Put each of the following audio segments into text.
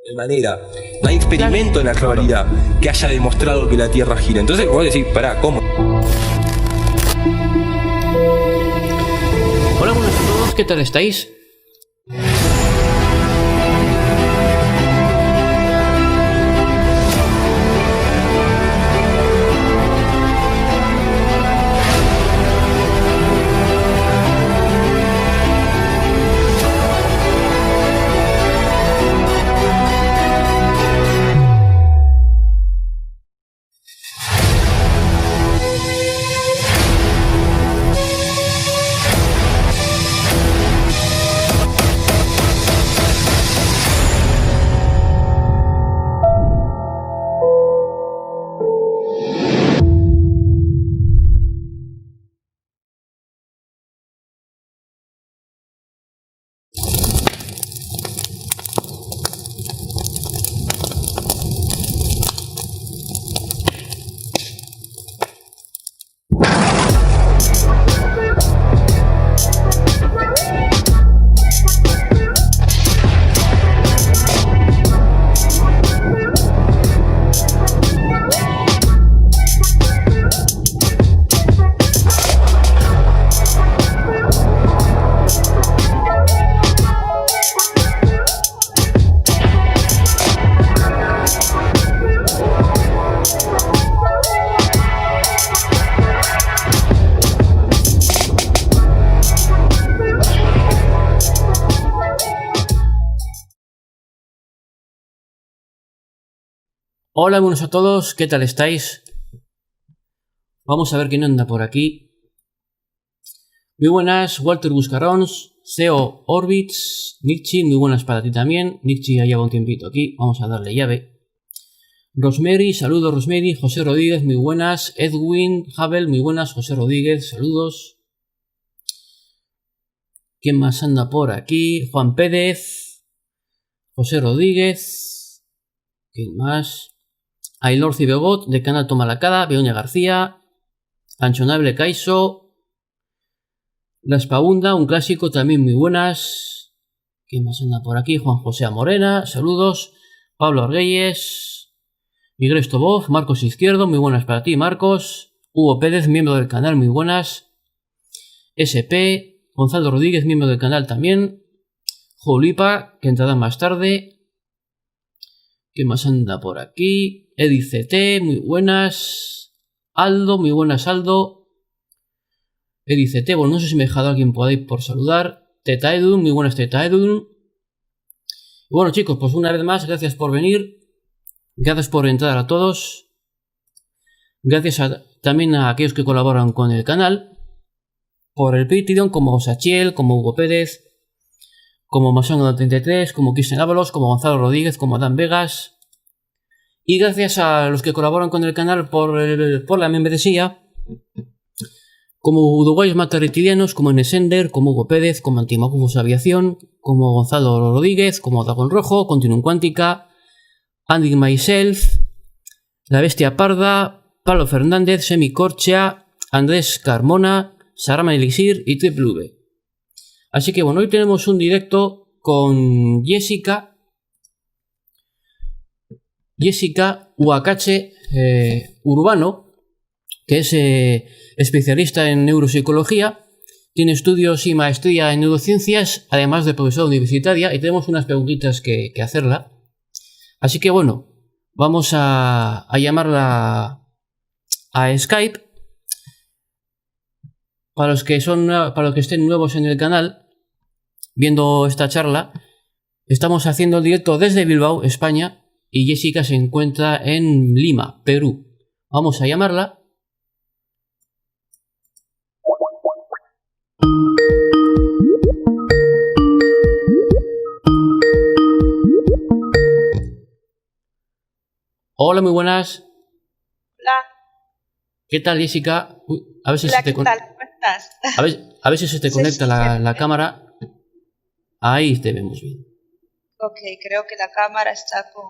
de manera. No hay experimento en la actualidad que haya demostrado que la Tierra gira. Entonces vos decís, pará, ¿cómo? Hola, buenas a todos, ¿qué tal estáis? Hola, buenos a todos, ¿qué tal estáis? Vamos a ver quién anda por aquí. Muy buenas, Walter Buscarons, CEO Orbits, Nikchi, muy buenas para ti también. Nikchi ya lleva un tiempito aquí, vamos a darle llave. Rosemary, saludos Rosemary. José Rodríguez, muy buenas. Edwin, Havel, muy buenas. José Rodríguez, saludos. ¿Quién más anda por aquí? Juan Pérez, José Rodríguez. ¿Quién más? Ailor Cibegot, de Canal Tomalacada, Begoña García, Anchonable Caiso, La Espaunda, un clásico también muy buenas. ¿Quién más anda por aquí? Juan José Morena, saludos. Pablo Argüelles, Miguel Estobov, Marcos Izquierdo, muy buenas para ti, Marcos. Hugo Pérez, miembro del canal, muy buenas. SP, Gonzalo Rodríguez, miembro del canal también. Julipa, que entrará más tarde. ¿Quién más anda por aquí? EdiCT, muy buenas. Aldo, muy buenas Aldo. EdiCT, bueno, no sé si me he dejado a alguien por ahí por saludar. Teta Edun, muy buenas Teta Edun. Y bueno chicos, pues una vez más, gracias por venir. Gracias por entrar a todos. Gracias también a aquellos que colaboran con el canal. Por el Patreon, como Sachiel, como Hugo Pérez, como Masón93, como Cristian Ábalos, como Gonzalo Rodríguez, como Adán Vegas. Y gracias a los que colaboran con el canal por la membresía, como Uruguayos Matarritidianos, como Nesender, como Hugo Pérez, como Antimagufos Aviación, como Gonzalo Rodríguez, como Dragón Rojo, Continuum Cuántica, Andy Myself, La Bestia Parda, Pablo Fernández, Semicorchea, Andrés Carmona, Sarama Elixir y Triple V. Así que bueno, hoy tenemos un directo con Jessica Huacache Urbano, que es especialista en neuropsicología, tiene estudios y maestría en neurociencias, además de profesora universitaria, y tenemos unas preguntitas que hacerla. Así que bueno, vamos a llamarla a Skype. Para los que estén nuevos en el canal, viendo esta charla, estamos haciendo el directo desde Bilbao, España, y Jessica se encuentra en Lima, Perú. Vamos a llamarla. Hola, muy buenas. Hola. ¿Qué tal, Jessica? Uy, a ver si Hola, se te ¿qué tal? ¿Cómo estás? a ver si se te conecta la cámara. Ahí te vemos bien. Ok, creo que la cámara está con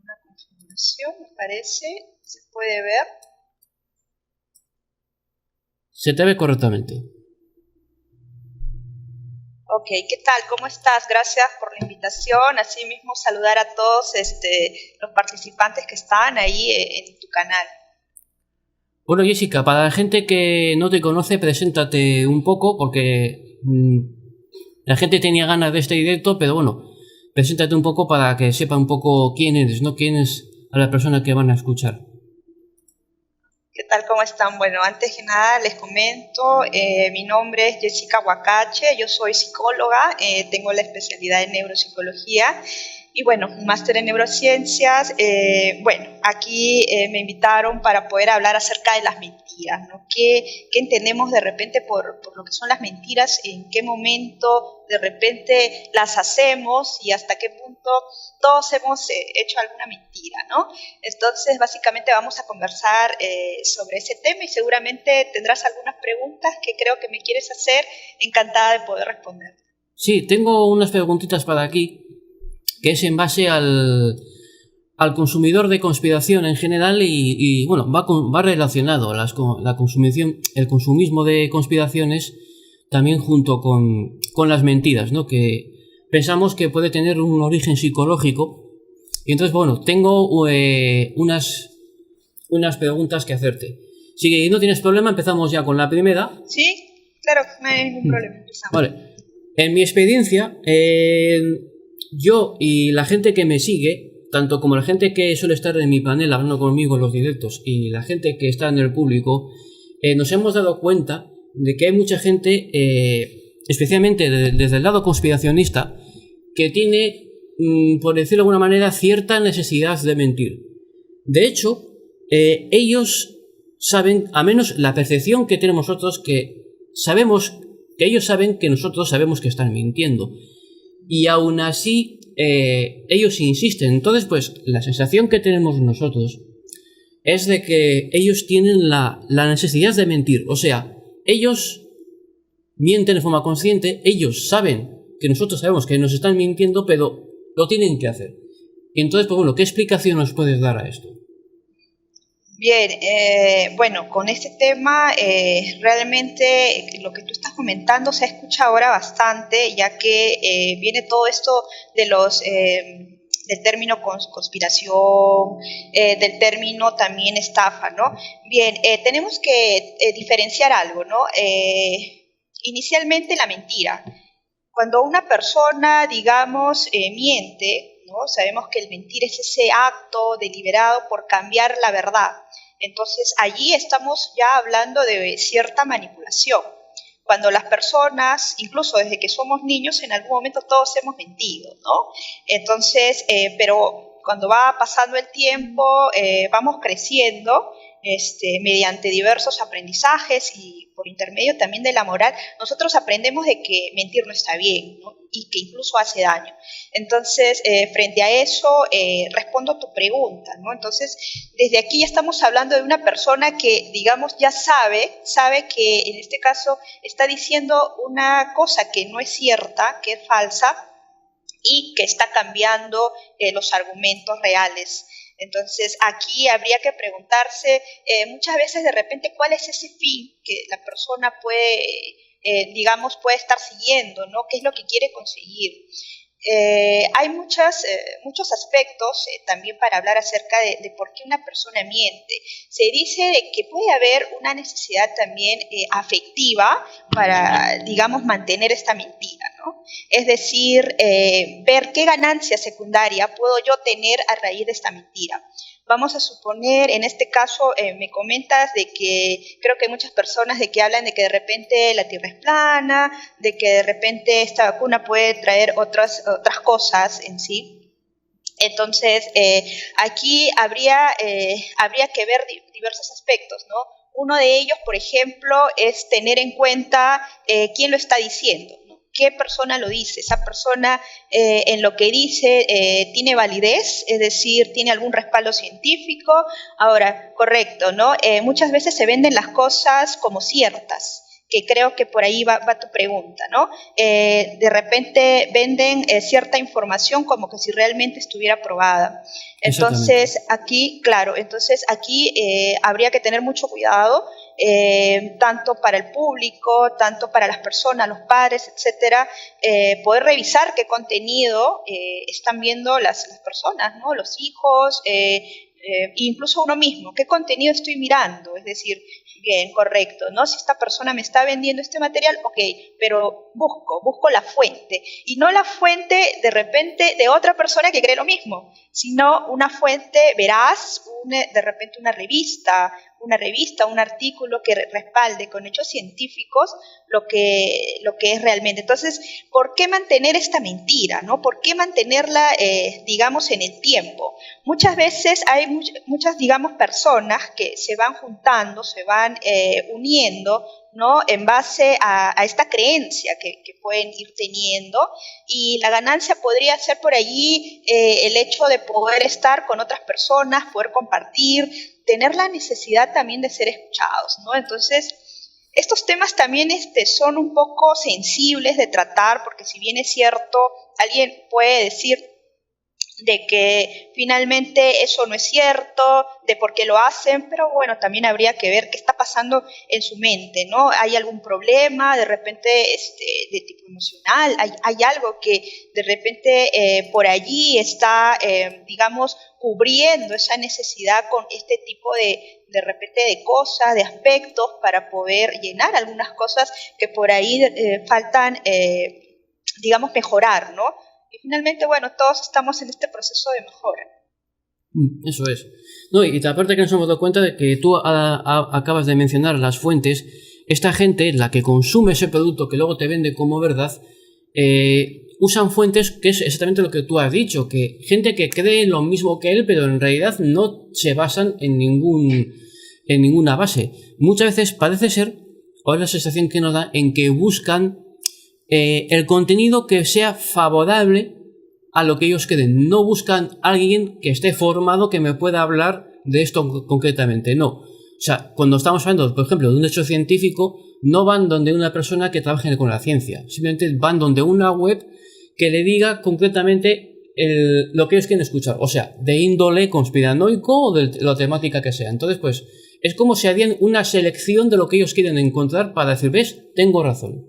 una configuración, me parece. ¿Se puede ver? Se te ve correctamente. Ok, ¿qué tal? ¿Cómo estás? Gracias por la invitación. Asimismo, saludar a todos los participantes que están ahí en tu canal. Bueno, Jessica, para la gente que no te conoce, preséntate un poco, porque la gente tenía ganas de este directo, pero bueno, preséntate un poco para que sepa un poco quién eres, ¿no? Quién es a la persona que van a escuchar. ¿Qué tal? ¿Cómo están? Bueno, antes que nada les comento, mi nombre es Jessica Huacache, yo soy psicóloga, tengo la especialidad en neuropsicología y bueno, un máster en neurociencias. Bueno, aquí me invitaron para poder hablar acerca de las mentiras, ¿no? ¿Qué entendemos de repente por lo que son las mentiras? ¿En qué momento de repente las hacemos y hasta qué punto todos hemos hecho alguna mentira, ¿no? Entonces, básicamente vamos a conversar sobre ese tema y seguramente tendrás algunas preguntas que creo que me quieres hacer. Encantada de poder responder. Sí, tengo unas preguntitas para aquí, que es en base al consumidor de conspiración en general y bueno, va relacionado la consumición, el consumismo de conspiraciones también junto con las mentiras, ¿no? Que pensamos que puede tener un origen psicológico. Y entonces, bueno, tengo unas preguntas que hacerte. Si no tienes problema, empezamos ya con la primera. Sí, claro, no hay ningún problema. Empezamos. Vale. En mi experiencia, yo y la gente que me sigue, tanto como la gente que suele estar en mi panel hablando conmigo en los directos y la gente que está en el público, nos hemos dado cuenta de que hay mucha gente, especialmente desde el lado conspiracionista, que tiene, por decirlo de alguna manera, cierta necesidad de mentir. De hecho, ellos saben, a menos la percepción que tenemos nosotros, que ellos saben que nosotros sabemos que están mintiendo. Y aún así, ellos insisten. Entonces, pues, la sensación que tenemos nosotros es de que ellos tienen la necesidad de mentir. O sea, ellos mienten de forma consciente, ellos saben que nosotros sabemos que nos están mintiendo, pero lo tienen que hacer. Y entonces, pues bueno, ¿qué explicación nos puedes dar a esto? Bien, bueno, con este tema realmente lo que tú estás comentando se escucha ahora bastante, ya que viene todo esto de del término conspiración, del término también estafa, ¿no? Bien, tenemos que diferenciar algo, ¿no? Inicialmente la mentira. Cuando una persona, digamos, miente, ¿no? Sabemos que el mentir es ese acto deliberado por cambiar la verdad. Entonces, allí estamos ya hablando de cierta manipulación. Cuando las personas, incluso desde que somos niños, en algún momento todos hemos mentido, ¿no? Entonces, pero cuando va pasando el tiempo, vamos creciendo, mediante diversos aprendizajes y por intermedio también de la moral, nosotros aprendemos de que mentir no está bien, ¿no? Y que incluso hace daño. Entonces, frente a eso, respondo a tu pregunta, ¿no? Entonces, desde aquí ya estamos hablando de una persona que, digamos, ya sabe que en este caso está diciendo una cosa que no es cierta, que es falsa, y que está cambiando los argumentos reales. Entonces, aquí habría que preguntarse muchas veces de repente cuál es ese fin que la persona puede, digamos, puede estar siguiendo, ¿no? ¿Qué es lo que quiere conseguir? Hay muchos aspectos también para hablar acerca de por qué una persona miente. Se dice de que puede haber una necesidad también afectiva para, digamos, mantener esta mentira, ¿no? Es decir, ver qué ganancia secundaria puedo yo tener a raíz de esta mentira. Vamos a suponer, en este caso, me comentas de que creo que hay muchas personas de que hablan de que de repente la Tierra es plana, de que de repente esta vacuna puede traer otras cosas en sí. Entonces, aquí habría que ver diversos aspectos, ¿no? Uno de ellos, por ejemplo, es tener en cuenta quién lo está diciendo. ¿Qué persona lo dice? ¿Esa persona en lo que dice tiene validez? Es decir, ¿tiene algún respaldo científico? Ahora, correcto, ¿no? Muchas veces se venden las cosas como ciertas, que creo que por ahí va tu pregunta, ¿no? De repente venden cierta información como que si realmente estuviera probada. Entonces, aquí, claro, habría que tener mucho cuidado tanto para el público, tanto para las personas, los padres, etcétera, poder revisar qué contenido están viendo las personas, ¿no? Los hijos, incluso uno mismo, qué contenido estoy mirando, es decir, bien, correcto, ¿no? Si esta persona me está vendiendo este material, ok, pero busco la fuente, y no la fuente de repente de otra persona que cree lo mismo, sino una fuente veraz, de repente una revista, un artículo que respalde con hechos científicos lo que es realmente. Entonces, ¿por qué mantener esta mentira, ¿no? ¿Por qué mantenerla, digamos, en el tiempo? Muchas veces hay muchas, digamos, personas que se van juntando, se van uniendo, ¿no? En base a esta creencia que pueden ir teniendo, y la ganancia podría ser por allí el hecho de poder estar con otras personas, poder compartir, tener la necesidad también de ser escuchados, ¿no? Entonces, estos temas también son un poco sensibles de tratar, porque si bien es cierto, alguien puede decir de que finalmente eso no es cierto, de por qué lo hacen, pero bueno, también habría que ver qué está pasando en su mente, ¿no? ¿Hay algún problema de repente de tipo emocional? ¿Hay algo que de repente por allí está, digamos, cubriendo esa necesidad con este tipo de repente de cosas, de aspectos, para poder llenar algunas cosas que por ahí faltan, digamos, mejorar, ¿no? Y finalmente, bueno, todos estamos en este proceso de mejora. Eso es. No, y aparte que nos hemos dado cuenta de que tú acabas de mencionar las fuentes, esta gente, la que consume ese producto que luego te vende como verdad, usan fuentes que es exactamente lo que tú has dicho, que gente que cree lo mismo que él, pero en realidad no se basan en ninguna base. Muchas veces parece ser, o es la sensación que nos da, en que buscan el contenido que sea favorable a lo que ellos creen. No buscan a alguien que esté formado que me pueda hablar de esto concretamente, no. O sea, cuando estamos hablando, por ejemplo, de un hecho científico, no van donde una persona que trabaje con la ciencia, simplemente van donde una web que le diga concretamente lo que ellos quieren escuchar, o sea, de índole conspiranoico o de la temática que sea. Entonces, pues, es como si harían una selección de lo que ellos quieren encontrar para decir, ¿ves? Tengo razón.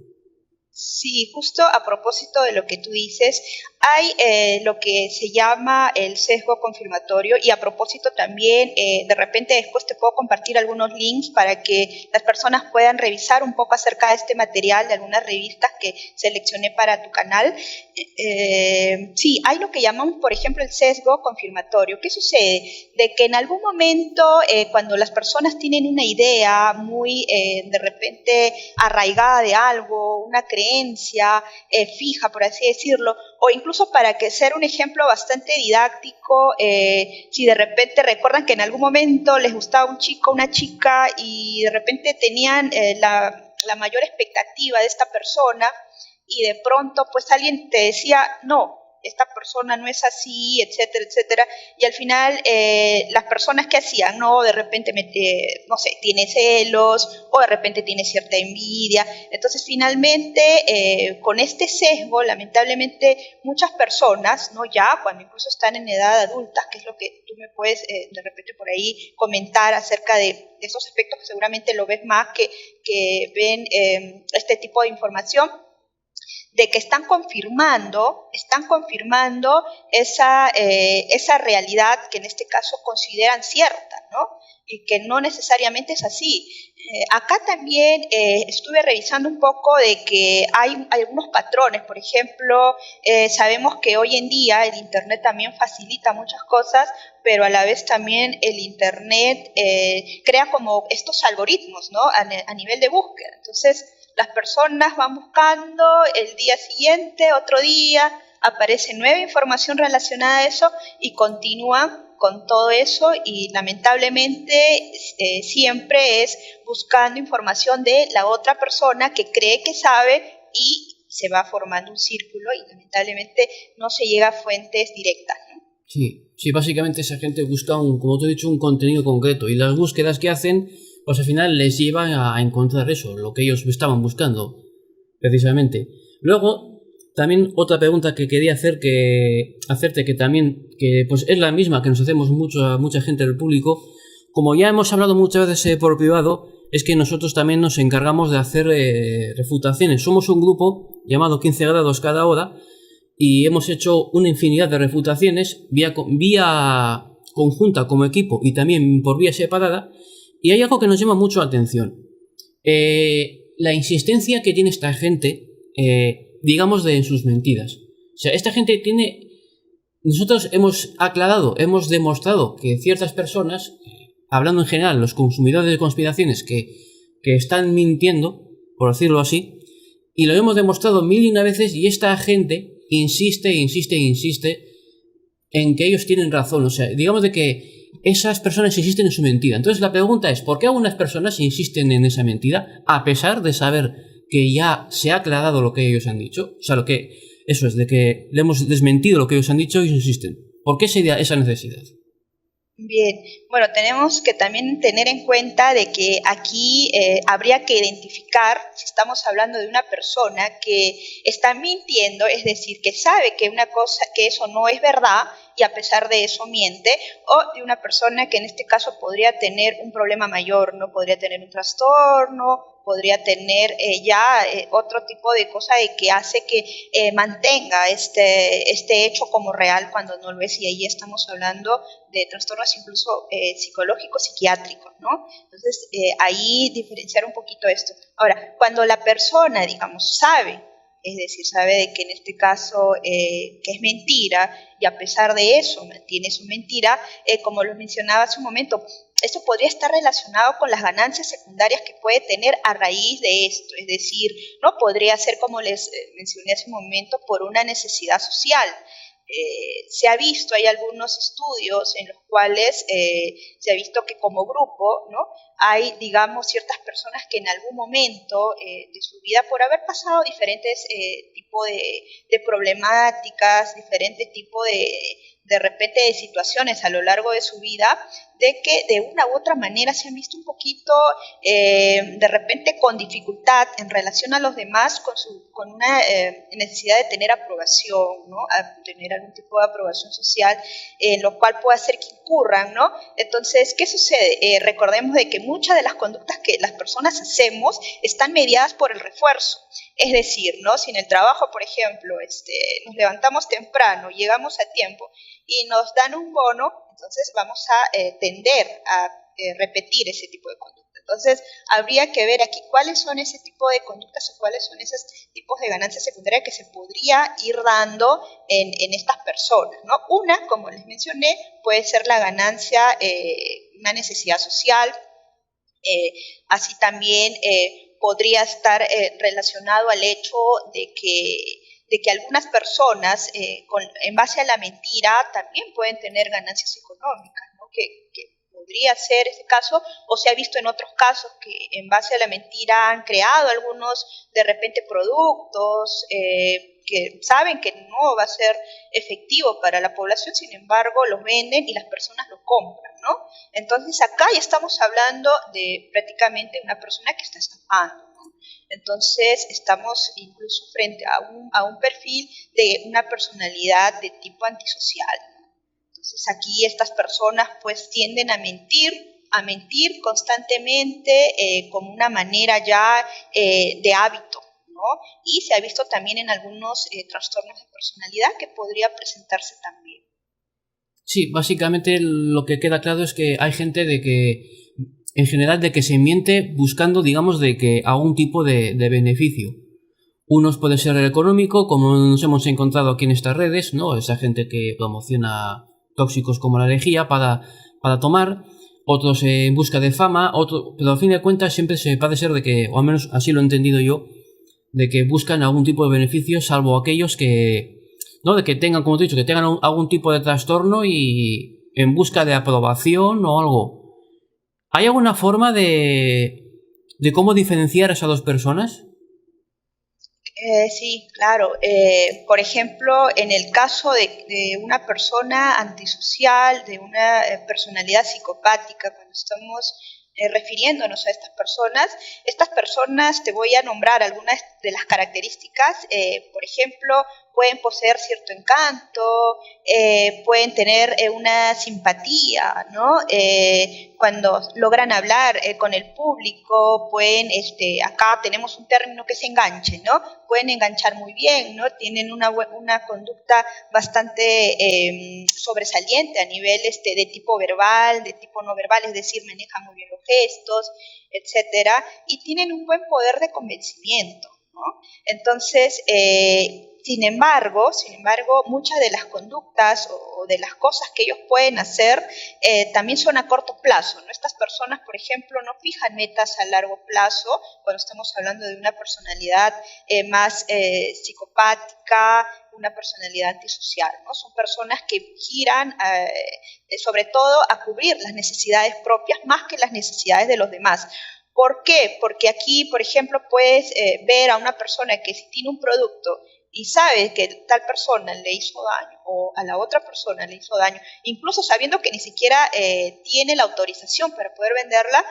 Sí, justo a propósito de lo que tú dices, hay lo que se llama el sesgo confirmatorio, y a propósito también, de repente después te puedo compartir algunos links para que las personas puedan revisar un poco acerca de este material de algunas revistas que seleccioné para tu canal. Sí, hay lo que llamamos, por ejemplo, el sesgo confirmatorio. ¿Qué sucede? De que en algún momento, cuando las personas tienen una idea muy, de repente, arraigada de algo, una creencia fija, por así decirlo, o incluso para que ser un ejemplo bastante didáctico, si de repente recuerdan que en algún momento les gustaba un chico, una chica, y de repente tenían la mayor expectativa de esta persona, y de pronto pues alguien te decía, no, esta persona no es así, etcétera, etcétera, y al final las personas que hacían, no, de repente, no sé, tiene celos, o de repente tiene cierta envidia. Entonces finalmente con este sesgo, lamentablemente muchas personas, no, ya cuando incluso están en edad adulta, que es lo que tú me puedes de repente por ahí comentar acerca de esos aspectos que seguramente lo ves más, que ven este tipo de información, de que están confirmando esa realidad que en este caso consideran cierta, ¿no? Y que no necesariamente es así. Acá también estuve revisando un poco de que hay algunos patrones. Por ejemplo, sabemos que hoy en día el Internet también facilita muchas cosas, pero a la vez también el Internet crea como estos algoritmos, ¿no? A nivel de búsqueda. Entonces, las personas van buscando, el día siguiente, otro día, aparece nueva información relacionada a eso y continúan con todo eso, y lamentablemente siempre es buscando información de la otra persona que cree que sabe, y se va formando un círculo y lamentablemente no se llega a fuentes directas, ¿no? Sí, básicamente esa gente busca, como te he dicho, un contenido concreto, y las búsquedas que hacen pues al final les llevan a encontrar eso, lo que ellos estaban buscando, precisamente. Luego, también otra pregunta que quería hacerte, que también pues es la misma que nos hacemos mucha gente del público. Como ya hemos hablado muchas veces por privado, es que nosotros también nos encargamos de hacer refutaciones. Somos un grupo llamado 15 grados cada hora y hemos hecho una infinidad de refutaciones vía conjunta como equipo y también por vía separada, y hay algo que nos llama mucho la atención. La insistencia que tiene esta gente, digamos, en sus mentiras. O sea, esta gente tiene... Nosotros hemos aclarado, hemos demostrado que ciertas personas, hablando en general, los consumidores de conspiraciones que están mintiendo, por decirlo así, y lo hemos demostrado mil y una veces, y esta gente insiste en que ellos tienen razón. O sea, digamos de que esas personas insisten en su mentira. Entonces la pregunta es, ¿por qué algunas personas insisten en esa mentira a pesar de saber que ya se ha aclarado lo que ellos han dicho? O sea, eso es, de que le hemos desmentido lo que ellos han dicho y ellos insisten. ¿Por qué sería esa necesidad? Bien, bueno, tenemos que también tener en cuenta de que aquí habría que identificar si estamos hablando de una persona que está mintiendo, es decir, que sabe que una cosa, que eso no es verdad y a pesar de eso miente, o de una persona que en este caso podría tener un problema mayor, ¿no? Podría tener un trastorno, podría tener otro tipo de cosa de que hace que mantenga este hecho como real cuando no lo es, y ahí estamos hablando de trastornos incluso psicológicos, psiquiátricos, ¿no? Entonces, ahí diferenciar un poquito esto. Ahora, cuando la persona, digamos, sabe, es decir, sabe de que en este caso que es mentira y a pesar de eso mantiene su mentira, como lo mencionaba hace un momento, esto podría estar relacionado con las ganancias secundarias que puede tener a raíz de esto, es decir, no podría ser, como les mencioné hace un momento, por una necesidad social. Se ha visto, hay algunos estudios en los cuales se ha visto que como grupo, ¿no? Hay, digamos, ciertas personas que en algún momento de su vida, por haber pasado diferentes tipos de problemáticas, diferentes tipos de repente de situaciones a lo largo de su vida, de que de una u otra manera se han visto un poquito de repente con dificultad en relación a los demás, con una necesidad de tener aprobación, ¿no? A tener algún tipo de aprobación social, lo cual puede hacer que incurran, ¿no? Entonces, ¿qué sucede? Recordemos de que muchas de las conductas que las personas hacemos están mediadas por el refuerzo. Es decir, ¿no? Si en el trabajo, por ejemplo, nos levantamos temprano, llegamos a tiempo y nos dan un bono, entonces vamos a tender a repetir ese tipo de conducta. Entonces, habría que ver aquí cuáles son ese tipo de conductas o cuáles son esos tipos de ganancias secundarias que se podría ir dando en estas personas, ¿no? Una, como les mencioné, puede ser la ganancia, una necesidad social, así también podría estar relacionado al hecho de que algunas personas, en base a la mentira, también pueden tener ganancias económicas, ¿no? Que podría ser ese caso, o se ha visto en otros casos que en base a la mentira han creado algunos, de repente, productos que saben que no va a ser efectivo para la población, sin embargo, los venden y las personas lo compran, ¿no? Entonces, acá ya estamos hablando de prácticamente una persona que está estafando, ¿no? Entonces, estamos incluso frente a un perfil de una personalidad de tipo antisocial, ¿no? Entonces, aquí estas personas pues tienden a mentir constantemente como una manera ya de hábito, ¿no? Y se ha visto también en algunos trastornos de personalidad que podría presentarse también. Sí, básicamente lo que queda claro es que hay gente de que, en general, de que se miente buscando, digamos, de que algún tipo de beneficio. Unos puede ser el económico, como nos hemos encontrado aquí en estas redes, ¿no? Esa gente que promociona tóxicos como la lejía para tomar, otros en busca de fama, pero al fin de cuentas siempre se parece ser de que, o al menos así lo he entendido yo, de que buscan algún tipo de beneficio, salvo aquellos que, ¿no? De que tengan, como te he dicho, que tengan algún tipo de trastorno y en busca de aprobación o algo. ¿Hay alguna forma de cómo diferenciar a esas dos personas? Sí, claro. Por ejemplo, en el caso de una persona antisocial, de una personalidad psicopática, cuando estamos refiriéndonos a estas personas te voy a nombrar algunas de las características, por ejemplo, pueden poseer cierto encanto, pueden tener una simpatía, ¿no? Cuando logran hablar con el público, pueden, acá tenemos un término que es enganche, ¿no? Pueden enganchar muy bien, ¿no? Tienen una conducta bastante sobresaliente a nivel de tipo verbal, de tipo no verbal, es decir, manejan muy bien los gestos, etcétera, y tienen un buen poder de convencimiento, ¿no? Entonces, sin embargo, muchas de las conductas o de las cosas que ellos pueden hacer también son a corto plazo, ¿no? Estas personas, por ejemplo, no fijan metas a largo plazo cuando estamos hablando de una personalidad más psicopática, una personalidad antisocial, ¿no? Son personas que giran sobre todo a cubrir las necesidades propias más que las necesidades de los demás. ¿Por qué? Porque aquí, por ejemplo, puedes ver a una persona que si tiene un producto y sabe que tal persona le hizo daño o a la otra persona le hizo daño, incluso sabiendo que ni siquiera tiene la autorización para poder venderla,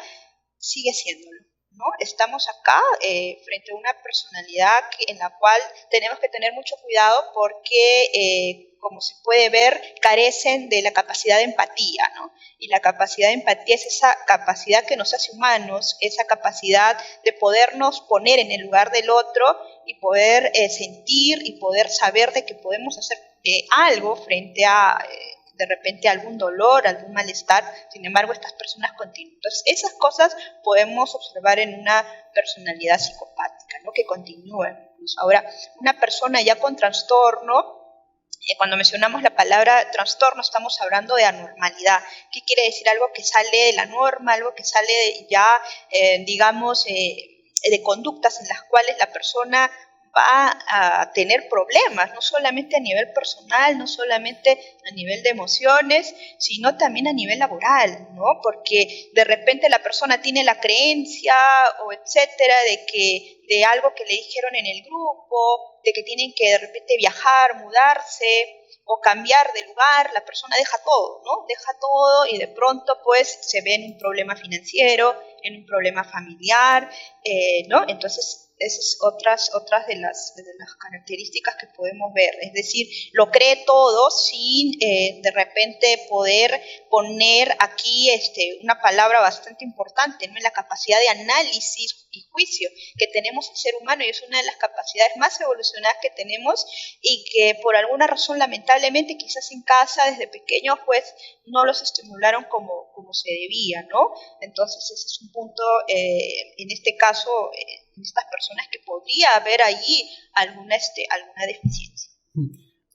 sigue haciéndolo, ¿no? Estamos acá frente a una personalidad en la cual tenemos que tener mucho cuidado porque, como se puede ver, carecen de la capacidad de empatía, ¿no? Y la capacidad de empatía es esa capacidad que nos hace humanos, esa capacidad de podernos poner en el lugar del otro y poder sentir y poder saber de que podemos hacer algo frente a de repente algún dolor, algún malestar. Sin embargo, estas personas continúan. Entonces, esas cosas podemos observar en una personalidad psicopática, ¿no? Que continúa. Ahora, una persona ya con trastorno, cuando mencionamos la palabra trastorno estamos hablando de anormalidad. ¿Qué quiere decir? Algo que sale de la norma, algo que sale digamos, de conductas en las cuales la persona va a tener problemas, no solamente a nivel personal, no solamente a nivel de emociones, sino también a nivel laboral, ¿no? Porque de repente la persona tiene la creencia o etcétera de algo que le dijeron en el grupo, de que tienen que de repente viajar, mudarse o cambiar de lugar, la persona deja todo, ¿no? Deja todo y de pronto pues se ve en un problema financiero, en un problema familiar, ¿no? Entonces, esas otras de las características que podemos ver. Es decir, lo cree todo sin de repente poder poner aquí una palabra bastante importante, ¿no? En la capacidad de análisis y juicio que tenemos el ser humano, y es una de las capacidades más evolucionadas que tenemos y que por alguna razón lamentablemente quizás en casa desde pequeños pues no los estimularon como se debía, ¿no? Entonces ese es un punto en este caso en estas personas que podría haber allí alguna deficiencia.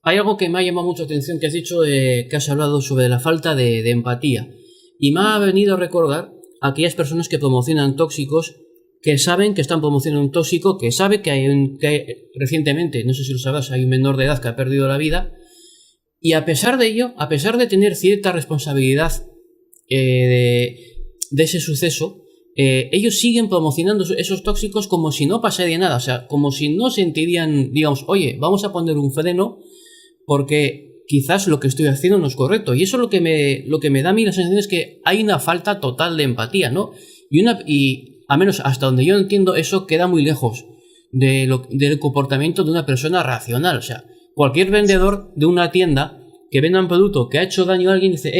Hay algo que me ha llamado mucho la atención que has dicho, que has hablado sobre la falta de empatía, y me ha venido a recordar a aquellas personas que promocionan tóxicos, que saben que están promocionando un tóxico, que sabe que hay recientemente, no sé si lo sabrás, hay un menor de edad que ha perdido la vida, y a pesar de ello, a pesar de tener cierta responsabilidad de ese suceso, ellos siguen promocionando esos tóxicos como si no pasara nada, o sea, como si no sentirían, digamos, oye, vamos a poner un freno porque quizás lo que estoy haciendo no es correcto. Y eso lo que me da a mí la sensación es que hay una falta total de empatía, ¿no? Y a menos hasta donde yo entiendo, eso queda muy lejos del comportamiento de una persona racional. O sea, cualquier vendedor de una tienda que venda un producto que ha hecho daño a alguien dice,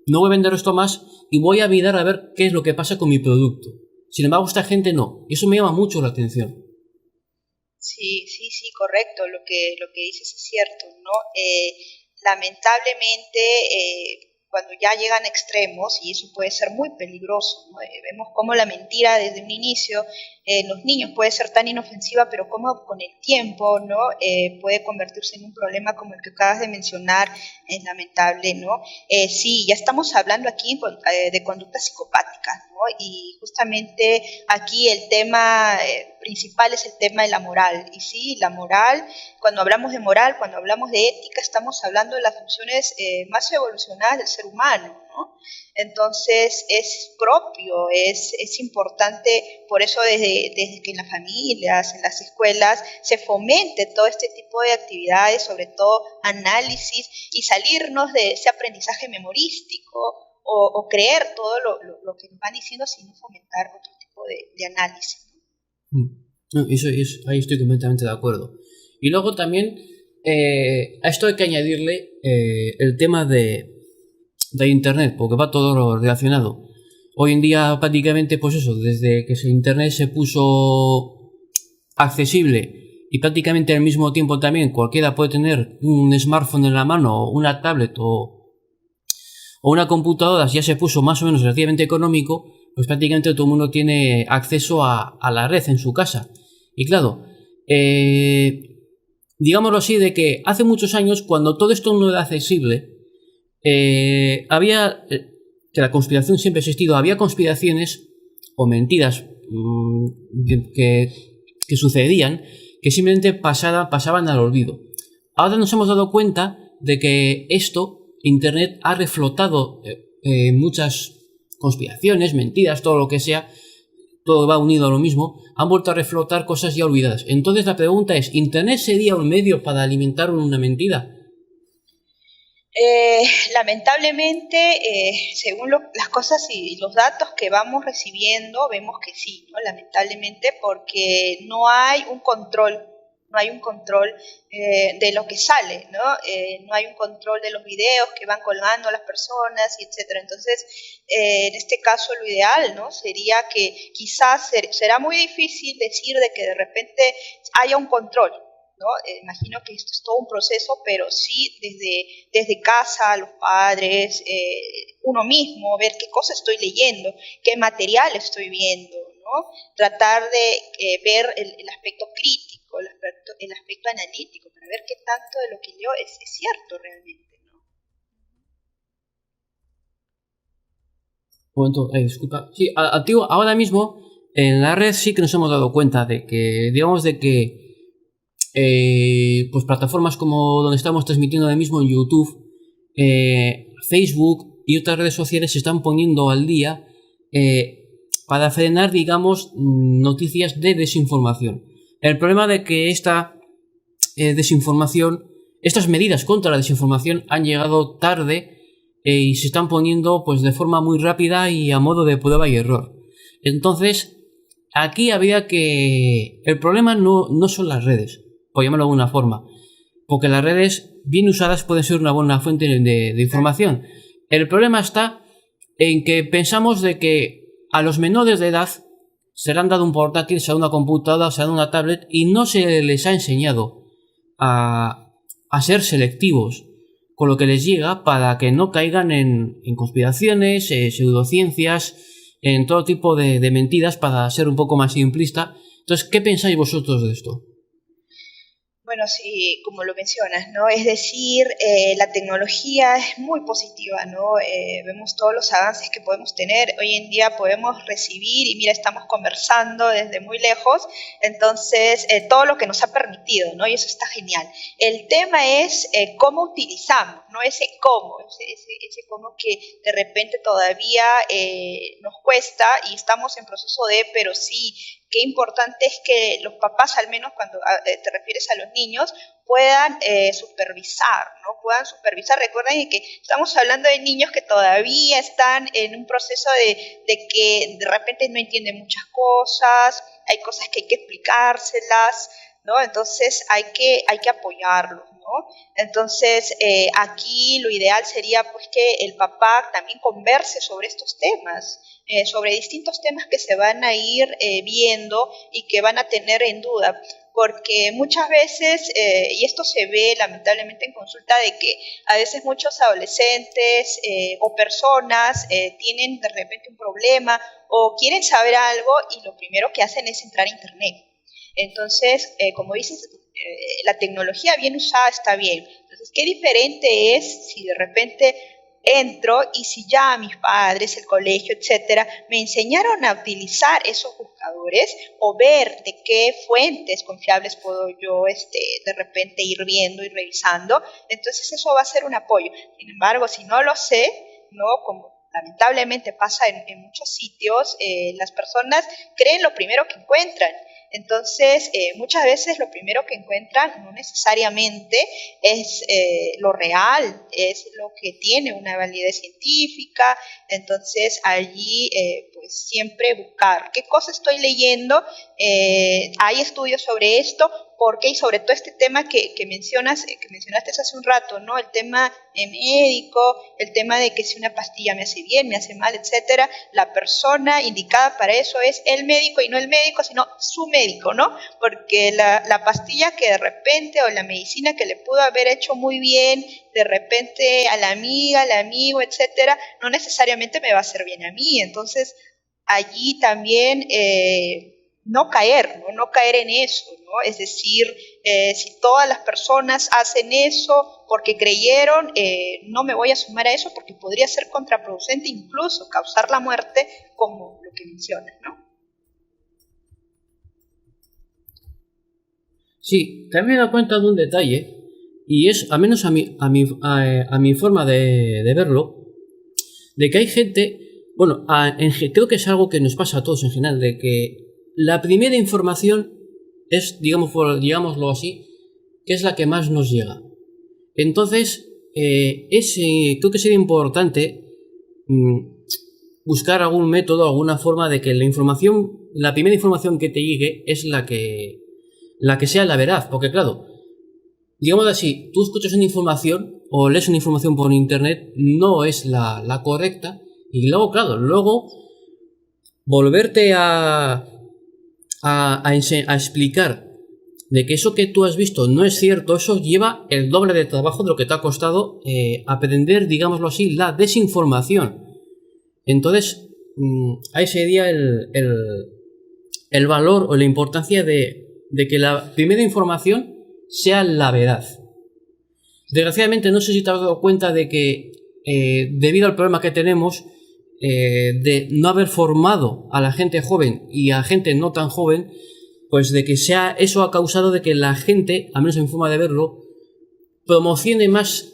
no voy a vender esto más y voy a mirar a ver qué es lo que pasa con mi producto. Sin embargo, esta gente no. Y eso me llama mucho la atención. Sí, correcto. Lo que dices es cierto, ¿no? Lamentablemente, cuando ya llegan a extremos, y eso puede ser muy peligroso, ¿no? Vemos cómo la mentira desde un inicio en los niños puede ser tan inofensiva, pero cómo con el tiempo, ¿no? Puede convertirse en un problema como el que acabas de mencionar, es lamentable, ¿no? Sí, ya estamos hablando aquí de conductas psicopáticas, ¿no? Y justamente aquí el tema principal es el tema de la moral. Y sí, la moral, cuando hablamos de moral, cuando hablamos de ética, estamos hablando de las funciones más evolucionadas del ser humano, ¿no? Entonces es propio, es importante, por eso desde que en las familias, en las escuelas, se fomente todo este tipo de actividades, sobre todo análisis, y salirnos de ese aprendizaje memorístico o creer todo lo que nos van diciendo, sino fomentar otro tipo de análisis. No, ahí estoy completamente de acuerdo. Y luego también a esto hay que añadirle el tema de Internet, porque va todo relacionado. Hoy en día prácticamente, pues eso, desde que Internet se puso accesible y prácticamente al mismo tiempo también cualquiera puede tener un smartphone en la mano, una tablet o una computadora, ya se puso más o menos relativamente económico, pues prácticamente todo el mundo tiene acceso a la red en su casa. Y claro, digámoslo así, de que hace muchos años, cuando todo esto no era accesible, había, que la conspiración siempre ha existido, había conspiraciones o mentiras que sucedían, que simplemente pasaban al olvido. Ahora nos hemos dado cuenta de que Internet ha reflotado muchas conspiraciones, mentiras, todo lo que sea, todo va unido a lo mismo, han vuelto a reflotar cosas ya olvidadas. Entonces la pregunta es, ¿Internet sería un medio para alimentar una mentira? Lamentablemente, según las cosas y los datos que vamos recibiendo, vemos que sí, ¿no? Lamentablemente, porque no hay un control de lo que sale, ¿no? No hay un control de los videos que van colgando las personas, y etcétera. Entonces, en este caso, lo ideal, ¿no? Sería que quizás será muy difícil decir de que de repente haya un control, ¿no? Imagino que esto es todo un proceso, pero sí desde casa, los padres, uno mismo, ver qué cosa estoy leyendo, qué material estoy viendo, ¿no? Tratar de ver el aspecto crítico, el aspecto analítico, para ver qué tanto de lo que leo es cierto realmente, ¿no? Un momento, disculpa. Sí, ahora mismo en la red sí que nos hemos dado cuenta de que, digamos, de que pues plataformas como donde estamos transmitiendo ahora mismo en YouTube, Facebook y otras redes sociales se están poniendo al día para frenar, digamos, noticias de desinformación. El problema de que esta desinformación, estas medidas contra la desinformación han llegado tarde y se están poniendo pues de forma muy rápida y a modo de prueba y error. Entonces, aquí había que... El problema no son las redes, por llamarlo de alguna forma, porque las redes bien usadas pueden ser una buena fuente de información. El problema está en que pensamos de que a los menores de edad se le han dado un portátil, se le ha dado una computadora, se le ha dado una tablet y no se les ha enseñado a ser selectivos con lo que les llega para que no caigan en conspiraciones, pseudociencias, en todo tipo de mentiras, para ser un poco más simplista. Entonces, ¿qué pensáis vosotros de esto? Bueno, sí, como lo mencionas, ¿no? Es decir, la tecnología es muy positiva, ¿no? Vemos todos los avances que podemos tener. Hoy en día podemos recibir, y mira, estamos conversando desde muy lejos, entonces todo lo que nos ha permitido, ¿no? Y eso está genial. El tema es cómo utilizamos, ¿no? Ese cómo que de repente todavía nos cuesta y estamos en proceso de, pero sí, qué importante es que los papás, al menos cuando te refieres a los niños, puedan supervisar, ¿no? Puedan supervisar. Recuerden que estamos hablando de niños que todavía están en un proceso de que de repente no entienden muchas cosas, hay cosas que hay que explicárselas, ¿no? Entonces hay que apoyarlos, ¿no? Entonces aquí lo ideal sería pues que el papá también converse sobre estos temas, sobre distintos temas que se van a ir viendo y que van a tener en duda, porque muchas veces, y esto se ve lamentablemente en consulta, de que a veces muchos adolescentes o personas tienen de repente un problema o quieren saber algo y lo primero que hacen es entrar a internet. Entonces, como dices, la tecnología bien usada está bien. Entonces, qué diferente es si de repente entro y si ya mis padres, el colegio, etcétera, me enseñaron a utilizar esos buscadores o ver de qué fuentes confiables puedo yo de repente ir viendo y revisando. Entonces, eso va a ser un apoyo. Sin embargo, si no lo sé, ¿no? Como lamentablemente pasa en muchos sitios, las personas creen lo primero que encuentran. Entonces, muchas veces lo primero que encuentran no necesariamente es lo real, es lo que tiene una validez científica. Entonces, allí pues siempre buscar qué cosa estoy leyendo, hay estudios sobre esto, porque, y sobre todo este tema que mencionaste hace un rato, ¿no? El tema médico, el tema de que si una pastilla me hace bien, me hace mal, etcétera, la persona indicada para eso es el médico, y no el médico, sino su médico, ¿no? Porque la pastilla que de repente, o la medicina que le pudo haber hecho muy bien, de repente a la amiga, al amigo, etcétera, no necesariamente me va a hacer bien a mí. Entonces, allí también no caer, ¿no? No caer en eso, ¿no? Es decir, si todas las personas hacen eso porque creyeron, no me voy a sumar a eso porque podría ser contraproducente, incluso causar la muerte, como lo que mencionas, ¿no? Sí, también me he dado cuenta de un detalle, y es, al menos a mi forma de verlo, de que hay gente, bueno, creo que es algo que nos pasa a todos en general, de que la primera información es, digámoslo así, que es la que más nos llega. Entonces, creo que sería importante buscar algún método, alguna forma de que la primera información que te llegue es la que sea la veraz, porque claro, digamos así, tú escuchas una información o lees una información por internet, no es la correcta, y luego, claro, volverte a explicar de que eso que tú has visto no es cierto, eso lleva el doble de trabajo de lo que te ha costado aprender, digámoslo así, la desinformación. Entonces, ahí sería el valor o la importancia de que la primera información sea la verdad. Desgraciadamente, no sé si te has dado cuenta de que debido al problema que tenemos de no haber formado a la gente joven y a gente no tan joven, pues de que eso ha causado de que la gente, al menos en mi forma de verlo, promocione más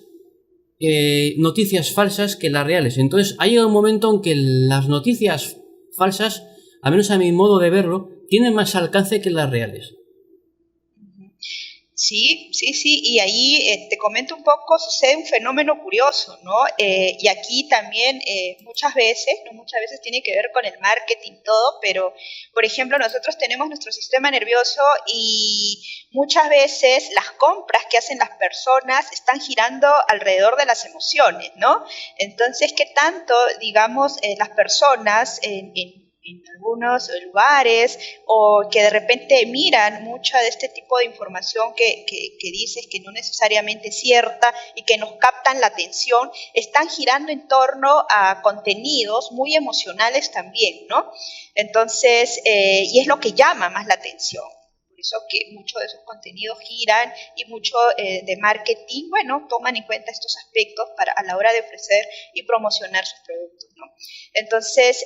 noticias falsas que las reales. Entonces ha llegado un momento en que las noticias falsas, al menos a mi modo de verlo, tienen más alcance que las reales. Sí, y ahí te comento un poco, sucede un fenómeno curioso, ¿no? Y aquí también muchas veces tiene que ver con el marketing, todo, pero, por ejemplo, nosotros tenemos nuestro sistema nervioso y muchas veces las compras que hacen las personas están girando alrededor de las emociones, ¿no? Entonces, ¿qué tanto, digamos, las personas en algunos lugares, o que de repente miran mucha de este tipo de información que dices que no necesariamente es cierta y que nos captan la atención, están girando en torno a contenidos muy emocionales también, ¿no? Entonces, y es lo que llama más la atención. Por eso que muchos de esos contenidos giran, y mucho de marketing, bueno, toman en cuenta estos aspectos a la hora de ofrecer y promocionar sus productos, ¿no? Entonces,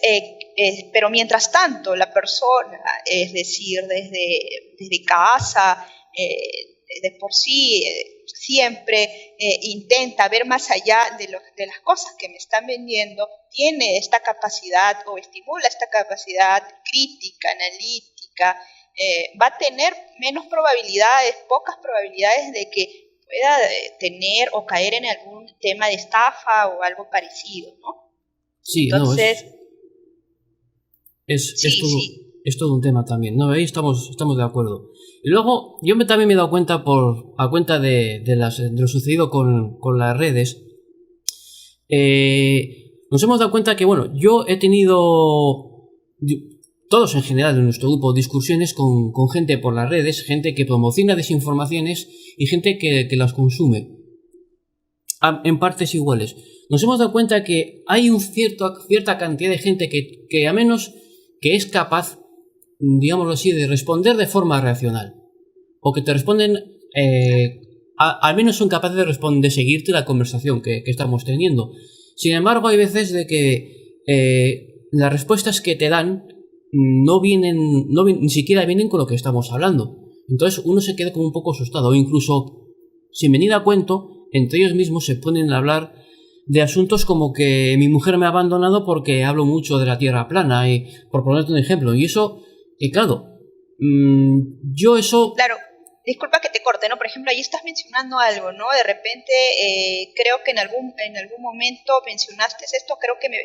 pero mientras tanto, la persona, es decir, desde casa, de por sí, siempre intenta ver más allá de las cosas que me están vendiendo, tiene esta capacidad o estimula esta capacidad crítica, analítica, va a tener menos probabilidades, pocas probabilidades de que pueda tener o caer en algún tema de estafa o algo parecido, ¿no? Sí, entonces, es todo un tema también, ¿no? Ahí estamos de acuerdo. Y luego, también me he dado cuenta a cuenta de lo sucedido con las redes. Nos hemos dado cuenta que, bueno, yo he tenido, todos en general en nuestro grupo, discusiones con gente por las redes, gente que promociona desinformaciones y gente que las consume en partes iguales. Nos hemos dado cuenta que hay cierta cantidad de gente que a menos que es capaz, digámoslo así, de responder de forma racional, o que te responden, al menos son capaces de seguirte la conversación que estamos teniendo. Sin embargo, hay veces de que las respuestas que te dan ni siquiera vienen con lo que estamos hablando. Entonces uno se queda como un poco asustado, o incluso, sin venir a cuento, entre ellos mismos se ponen a hablar de asuntos como que mi mujer me ha abandonado porque hablo mucho de la tierra plana, y por ponerte un ejemplo. Y eso, claro, yo eso... Claro, disculpa que te corte, ¿no? Por ejemplo, ahí estás mencionando algo, ¿no? De repente, creo que en algún momento mencionaste esto, creo que me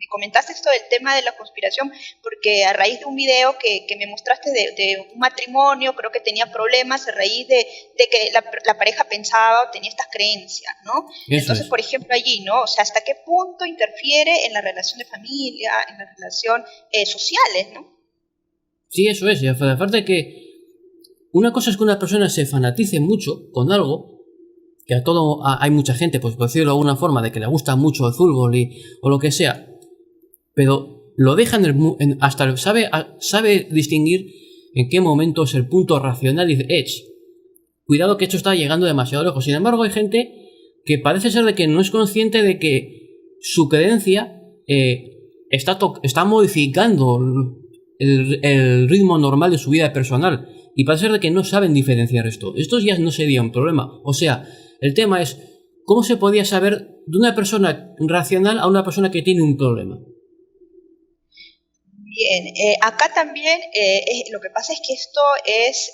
me comentaste esto del tema de la conspiración, porque a raíz de un video que me mostraste de un matrimonio, creo que tenía problemas a raíz de que la pareja pensaba o tenía estas creencias, ¿no? Eso Entonces, es. por ejemplo, allí, ¿no? O sea, ¿hasta qué punto interfiere en la relación de familia, en la relación sociales, ¿no? Sí, eso es. Y aparte que una cosa es que una persona se fanatice mucho con algo, que hay mucha gente, pues por decirlo de alguna forma, de que le gusta mucho el fútbol o lo que sea, pero lo deja hasta sabe distinguir en qué momento es el punto racional y dice, cuidado que esto está llegando demasiado lejos. Sin embargo, hay gente que parece ser de que no es consciente de que su creencia está modificando el ritmo normal de su vida personal, y parece ser de que no saben diferenciar esto. Esto ya no sería un problema. O sea, el tema es cómo se podía saber de una persona racional a una persona que tiene un problema. Bien, acá también lo que pasa es que esto es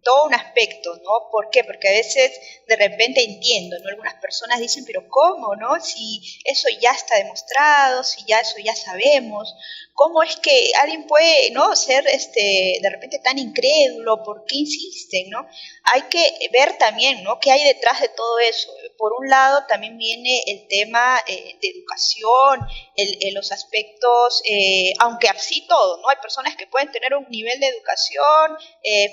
todo un aspecto, ¿no? ¿Por qué? Porque a veces de repente entiendo, ¿no? Algunas personas dicen, pero ¿cómo, no? Si eso ya está demostrado, si ya eso ya sabemos, ¿cómo es que alguien puede, ¿no? Ser de repente tan incrédulo? ¿Por qué insisten, no? Hay que ver también, ¿no? ¿Qué hay detrás de todo eso? Por un lado también viene el tema de educación, los aspectos, aunque así todo, ¿no? Hay personas que pueden tener un nivel de educación,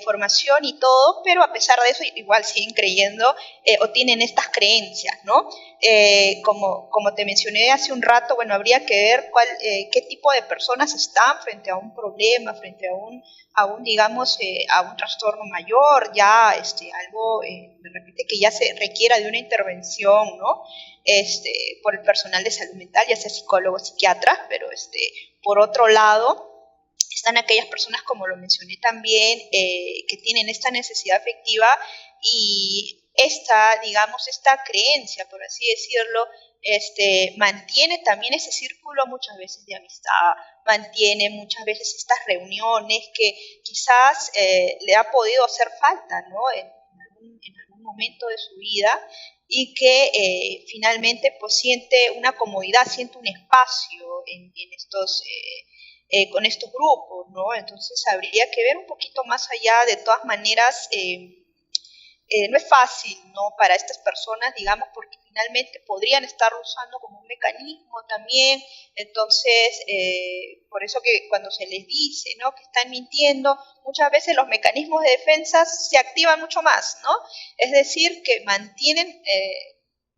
formación y todo, pero a pesar de eso igual siguen creyendo o tienen estas creencias, ¿no? Como te mencioné hace un rato, bueno, habría que ver qué tipo de personas están frente a un problema, frente a un digamos, a un trastorno mayor, ya algo de repente que ya se requiera de una intervención, ¿no? Por el personal de salud mental, ya sea psicólogos, psiquiatras, pero por otro lado están aquellas personas, como lo mencioné también, que tienen esta necesidad afectiva y digamos, esta creencia, por así decirlo, mantiene también ese círculo muchas veces de amistad, mantiene muchas veces estas reuniones que quizás le ha podido hacer falta, ¿no? En algún momento de su vida, y que finalmente pues siente una comodidad, siente un espacio en estos con estos grupos, ¿no? Entonces habría que ver un poquito más allá. De todas maneras, no es fácil, ¿no? Para estas personas, digamos, porque finalmente podrían estarlo usando como un mecanismo también. Entonces, por eso que cuando se les dice, ¿no?, que están mintiendo, muchas veces los mecanismos de defensa se activan mucho más, ¿no? Es decir, que mantienen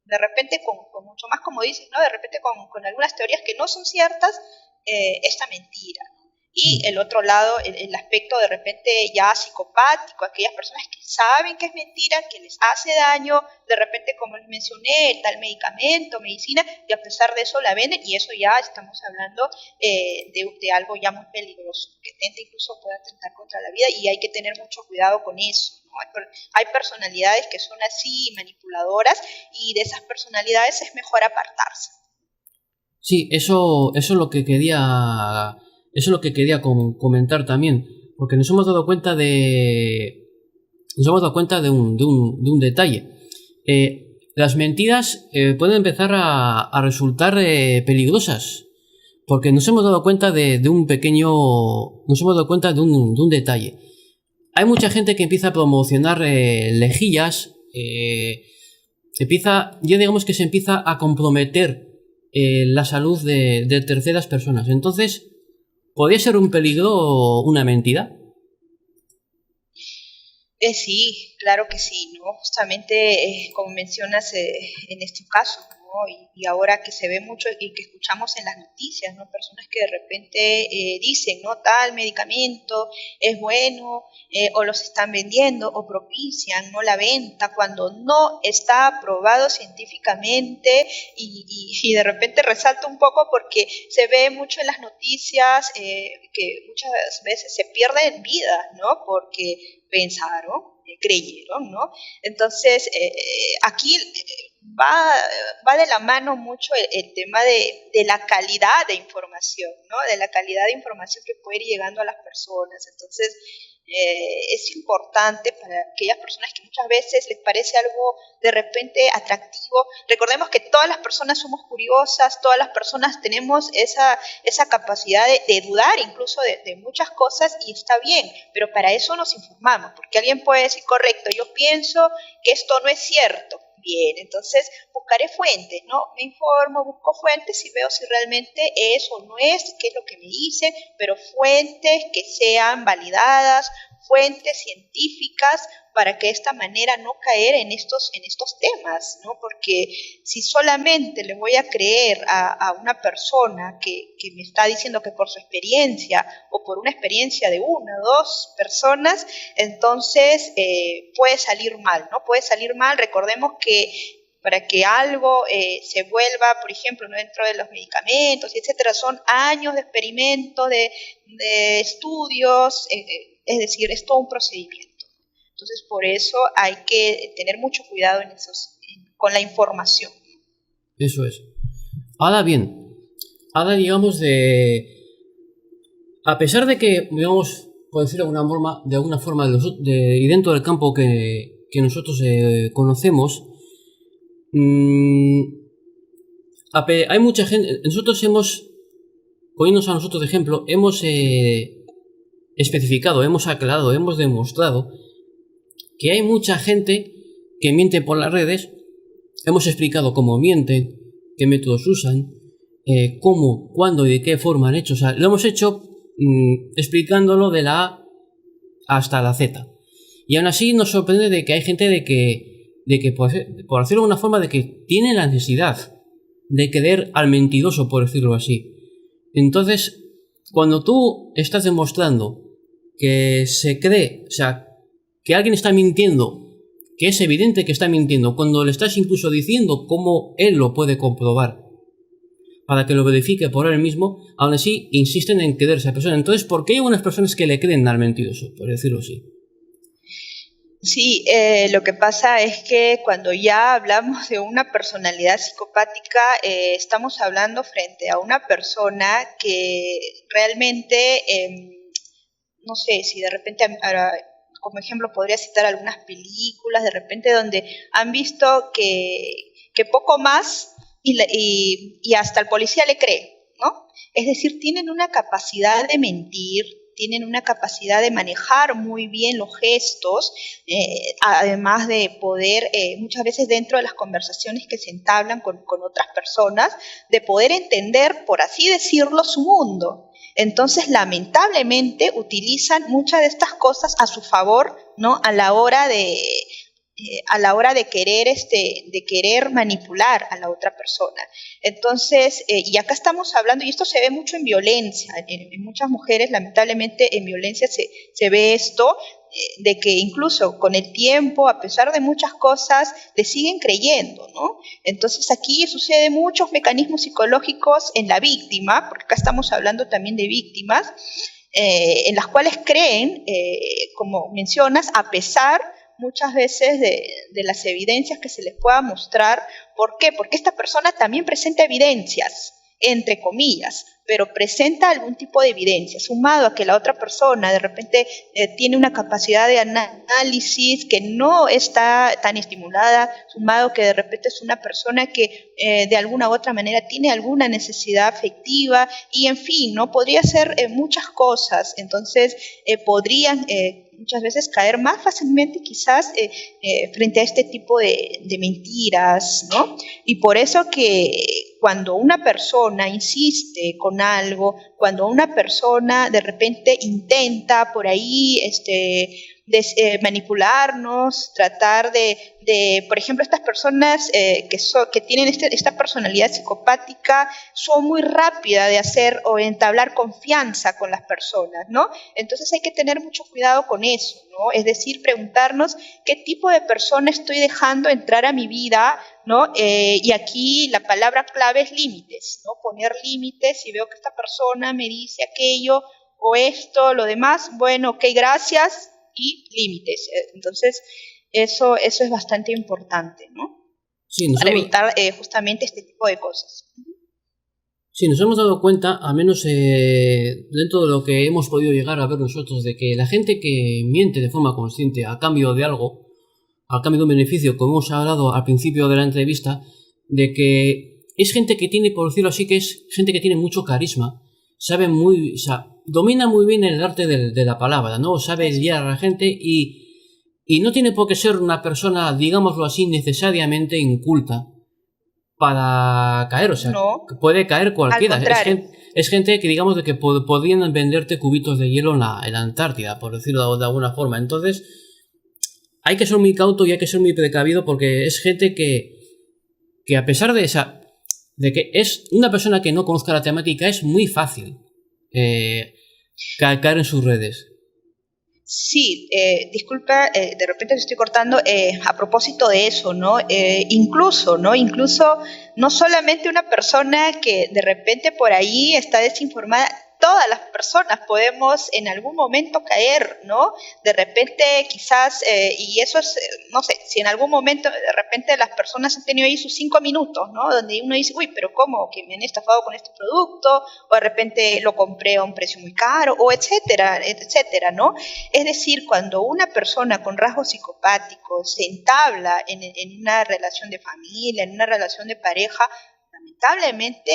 de repente con mucho más, como dicen, ¿no?, de repente con algunas teorías que no son ciertas, esta mentira, ¿no? Y el otro lado, el aspecto de repente ya psicopático, aquellas personas que saben que es mentira, que les hace daño, de repente, como les mencioné, tal medicamento, medicina, y a pesar de eso la venden, y eso ya estamos hablando de algo ya muy peligroso, que incluso puede atentar contra la vida, y hay que tener mucho cuidado con eso, ¿no? Hay personalidades que son así, manipuladoras, y de esas personalidades es mejor apartarse. Sí, eso es lo que quería. Eso es lo que quería comentar también, porque nos hemos dado cuenta de un detalle. Las mentiras pueden empezar a resultar peligrosas, porque nos hemos dado cuenta de un detalle. Hay mucha gente que empieza a promocionar lejillas, digamos que se empieza a comprometer la salud de terceras personas. Entonces, ¿podría ser un peligro una mentira? Sí, claro que sí, ¿no? Justamente como mencionas en este caso, ¿no? Y ahora que se ve mucho y que escuchamos en las noticias, ¿no? Personas que de repente dicen, ¿no?, tal medicamento es bueno, o los están vendiendo o propician, ¿no?, la venta cuando no está aprobado científicamente, y de repente resalta un poco porque se ve mucho en las noticias que muchas veces se pierden vidas, ¿no?, porque pensaron, creyeron, ¿no? Entonces, aquí va, va de la mano mucho el tema de la calidad de información, ¿no? De la calidad de información que puede ir llegando a las personas. Entonces, es importante para aquellas personas que muchas veces les parece algo de repente atractivo. Recordemos que todas las personas somos curiosas, todas las personas tenemos esa capacidad de dudar incluso de muchas cosas, y está bien, pero para eso nos informamos, porque alguien puede decir, correcto, yo pienso que esto no es cierto. Bien, entonces buscaré fuentes, ¿no? Me informo, busco fuentes y veo si realmente es o no es, qué es lo que me dicen, pero fuentes que sean validadas, fuentes científicas, para que de esta manera no caer en estos temas, ¿no? Porque si solamente le voy a creer a una persona que me está diciendo que por su experiencia o por una experiencia de una o dos personas, entonces puede salir mal, ¿no? Puede salir mal. Recordemos que para que algo se vuelva, por ejemplo, ¿no? Dentro de los medicamentos, etcétera, son años de experimentos, de estudios, es decir, es todo un procedimiento. Entonces, por eso hay que tener mucho cuidado con la información. Eso es. Ahora bien, digamos a pesar de que, digamos, por decirlo de alguna forma, y dentro del campo que nosotros conocemos, hay mucha gente, nosotros poniéndonos a nosotros de ejemplo, hemos especificado, hemos aclarado, hemos demostrado que hay mucha gente que miente por las redes. Hemos explicado cómo mienten, qué métodos usan, cómo, cuándo y de qué forma han hecho. O sea, lo hemos hecho explicándolo de la A hasta la Z. Y aún así nos sorprende de que hay gente de que por decirlo de una forma, de que tiene la necesidad de creer al mentiroso, por decirlo así. Entonces, cuando tú estás demostrando que se cree, o sea, que alguien está mintiendo, que es evidente que está mintiendo, cuando le estás incluso diciendo cómo él lo puede comprobar, para que lo verifique por él mismo, aún así insisten en creerse a esa persona. Entonces, ¿por qué hay unas personas que le creen al mentiroso, por decirlo así? Sí, lo que pasa es que cuando ya hablamos de una personalidad psicopática, estamos hablando frente a una persona que realmente, no sé, si de repente, como ejemplo podría citar algunas películas, de repente donde han visto que poco más y hasta el policía le cree, ¿no? Es decir, tienen una capacidad de mentir, tienen una capacidad de manejar muy bien los gestos, además de poder, muchas veces dentro de las conversaciones que se entablan con otras personas, de poder entender, por así decirlo, su mundo. Entonces, lamentablemente, utilizan muchas de estas cosas a su favor, ¿no? A la hora de querer manipular a la otra persona. Entonces, y acá estamos hablando, y esto se ve mucho en violencia, en muchas mujeres, lamentablemente en violencia se ve esto, de que incluso con el tiempo, a pesar de muchas cosas, le siguen creyendo, ¿no? Entonces aquí sucede muchos mecanismos psicológicos en la víctima, porque acá estamos hablando también de víctimas, en las cuales creen, como mencionas, a pesar muchas veces de las evidencias que se les pueda mostrar. ¿Por qué? Porque esta persona también presenta evidencias, entre comillas, pero presenta algún tipo de evidencia, sumado a que la otra persona de repente tiene una capacidad de análisis que no está tan estimulada, sumado a que de repente es una persona que de alguna u otra manera tiene alguna necesidad afectiva, y en fin, ¿no? Podría ser muchas cosas. Entonces podrían muchas veces caer más fácilmente quizás frente a este tipo de mentiras, ¿no? Y por eso que cuando una persona insiste con algo, cuando una persona de repente intenta por ahí manipularnos, tratar de, por ejemplo, estas personas que tienen esta personalidad psicopática son muy rápidas de hacer o entablar confianza con las personas, ¿no? Entonces hay que tener mucho cuidado con eso, ¿no? Es decir, preguntarnos qué tipo de persona estoy dejando entrar a mi vida, ¿no? Y aquí la palabra clave es límites, ¿no? Poner límites. Si veo que esta persona me dice aquello o esto, lo demás, bueno, ok, gracias, y límites. Entonces, eso es bastante importante, ¿no? Sí, nos para hemos, evitar justamente este tipo de cosas. sí, nos hemos dado cuenta, al menos dentro de lo que hemos podido llegar a ver nosotros, de que la gente que miente de forma consciente a cambio de algo, a cambio de un beneficio, como hemos hablado al principio de la entrevista, de que es gente que tiene, por decirlo así, que es gente que tiene mucho carisma, sabe muy, o sea, domina muy bien el arte de la palabra, ¿no? Sabe guiar a la gente y no tiene por qué ser una persona, digámoslo así, necesariamente inculta para caer, o sea, No, puede caer al cualquiera. contrario. Es gente que digamos de que podrían venderte cubitos de hielo en la Antártida, por decirlo de alguna forma. Entonces, hay que ser muy cauto y hay que ser muy precavido porque es gente que a pesar de esa, de que es una persona que no conozca la temática, es muy fácil caer en sus redes. Sí, disculpa, de repente te estoy cortando, a propósito de eso, ¿no? Incluso, ¿no? Incluso no solamente una persona que de repente por ahí está desinformada, todas las personas podemos en algún momento caer, ¿no? De repente quizás, y eso es, no sé, si en algún momento de repente las personas han tenido ahí sus 5 minutos, ¿no? Donde uno dice, uy, pero ¿cómo? Que me han estafado con este producto, o de repente lo compré a un precio muy caro, o etcétera, etcétera, ¿no? Es decir, cuando una persona con rasgos psicopáticos se entabla en una relación de familia, en una relación de pareja, lamentablemente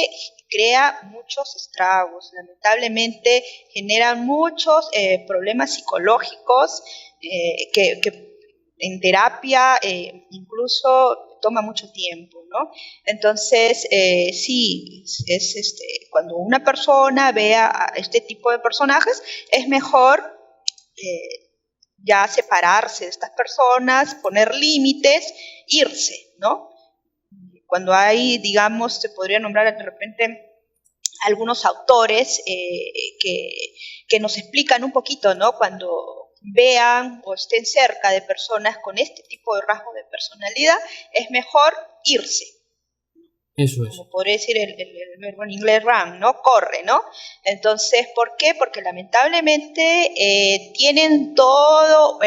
crea muchos estragos, lamentablemente genera muchos problemas psicológicos que en terapia incluso toma mucho tiempo, ¿no? Entonces, sí, cuando una persona vea a este tipo de personajes, es mejor ya separarse de estas personas, poner límites, irse, ¿no? Cuando hay, digamos, se podría nombrar de repente algunos autores que nos explican un poquito, ¿no? Cuando vean o estén cerca de personas con este tipo de rasgos de personalidad, es mejor irse. Eso es. Como podría decir el verbo en inglés run, ¿no? Corre, ¿no? Entonces, ¿por qué? Porque lamentablemente tienen todo,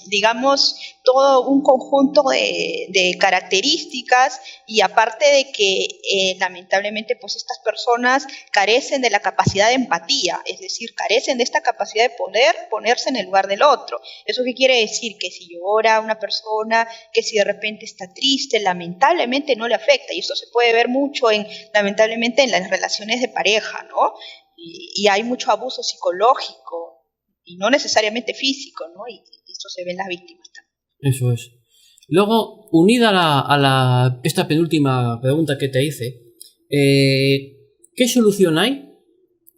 digamos, todo un conjunto de características y aparte de que lamentablemente pues estas personas carecen de la capacidad de empatía, es decir, carecen de esta capacidad de poder ponerse en el lugar del otro. ¿Eso qué quiere decir? Que si llora una persona, que si de repente está triste, lamentablemente no le afecta y eso se puede ver mucho lamentablemente en las relaciones de pareja, ¿no? Y hay mucho abuso psicológico y no necesariamente físico, ¿no? Y esto se ve en las víctimas también. Eso es. Luego, unida a esta penúltima pregunta que te hice, ¿qué solución hay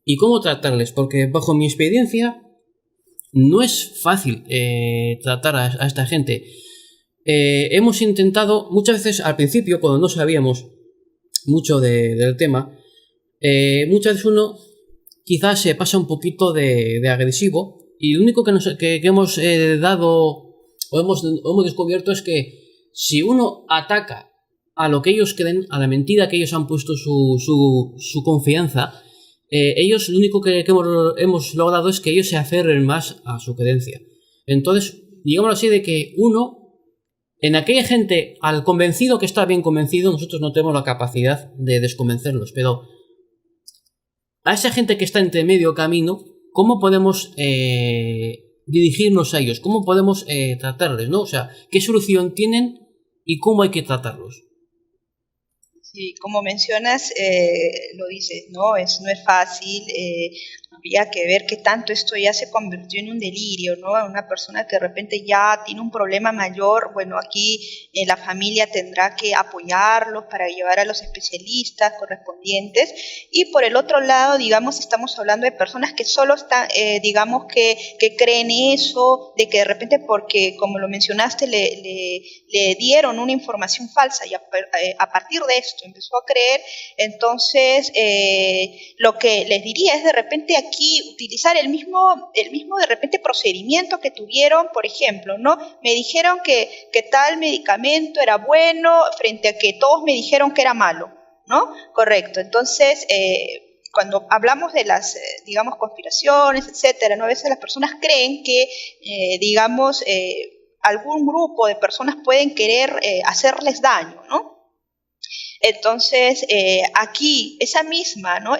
y cómo tratarles? Porque bajo mi experiencia no es fácil tratar a esta gente. Hemos intentado, muchas veces al principio, cuando no sabíamos mucho del tema, muchas veces uno quizás se pasa un poquito de agresivo y lo único que hemos dado o hemos descubierto es que si uno ataca a lo que ellos creen, a la mentira que ellos han puesto su confianza, ellos lo único que hemos logrado es que ellos se aferren más a su creencia. Entonces, digámoslo así, de que uno, en aquella gente, al convencido que está bien convencido, nosotros no tenemos la capacidad de desconvencerlos, pero a esa gente que está entre medio camino, ¿cómo podemos dirigirnos a ellos? ¿Cómo podemos tratarles, ¿no? O sea, ¿qué solución tienen y cómo hay que tratarlos? Sí, como mencionas, lo dices, ¿no? No es fácil, habría que ver qué tanto esto ya se convirtió en un delirio, ¿no? Una persona que de repente ya tiene un problema mayor, bueno, aquí la familia tendrá que apoyarlos para llevar a los especialistas correspondientes y por el otro lado, digamos, estamos hablando de personas que solo están, digamos, que creen eso, de que de repente porque, como lo mencionaste, le dieron una información falsa y a partir de esto empezó a creer, entonces lo que les diría es de repente aquí utilizar el mismo de repente procedimiento que tuvieron, por ejemplo, ¿no? Me dijeron que tal medicamento era bueno frente a que todos me dijeron que era malo, ¿no? Correcto, entonces cuando hablamos de las, digamos, conspiraciones, etcétera, ¿no? A veces las personas creen que, digamos, algún grupo de personas pueden querer hacerles daño, ¿no? Entonces, aquí, ¿no?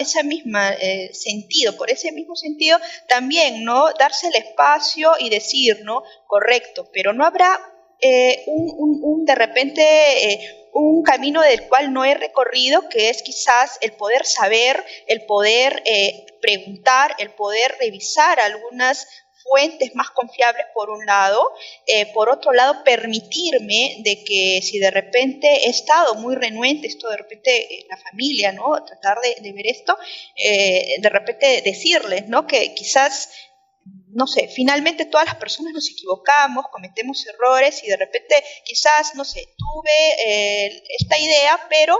Sentido, por ese mismo sentido, también, ¿no? Darse el espacio y decir, ¿no? Correcto, pero no habrá de repente, un camino del cual no he recorrido, que es quizás el poder saber, el poder preguntar, el poder revisar algunas fuentes más confiables por un lado, por otro lado permitirme de que si de repente he estado muy renuente, esto de repente la familia, ¿no? Tratar de ver esto, de repente decirles, ¿no? Que quizás, no sé, finalmente todas las personas nos equivocamos, cometemos errores y de repente quizás, no sé, tuve esta idea, pero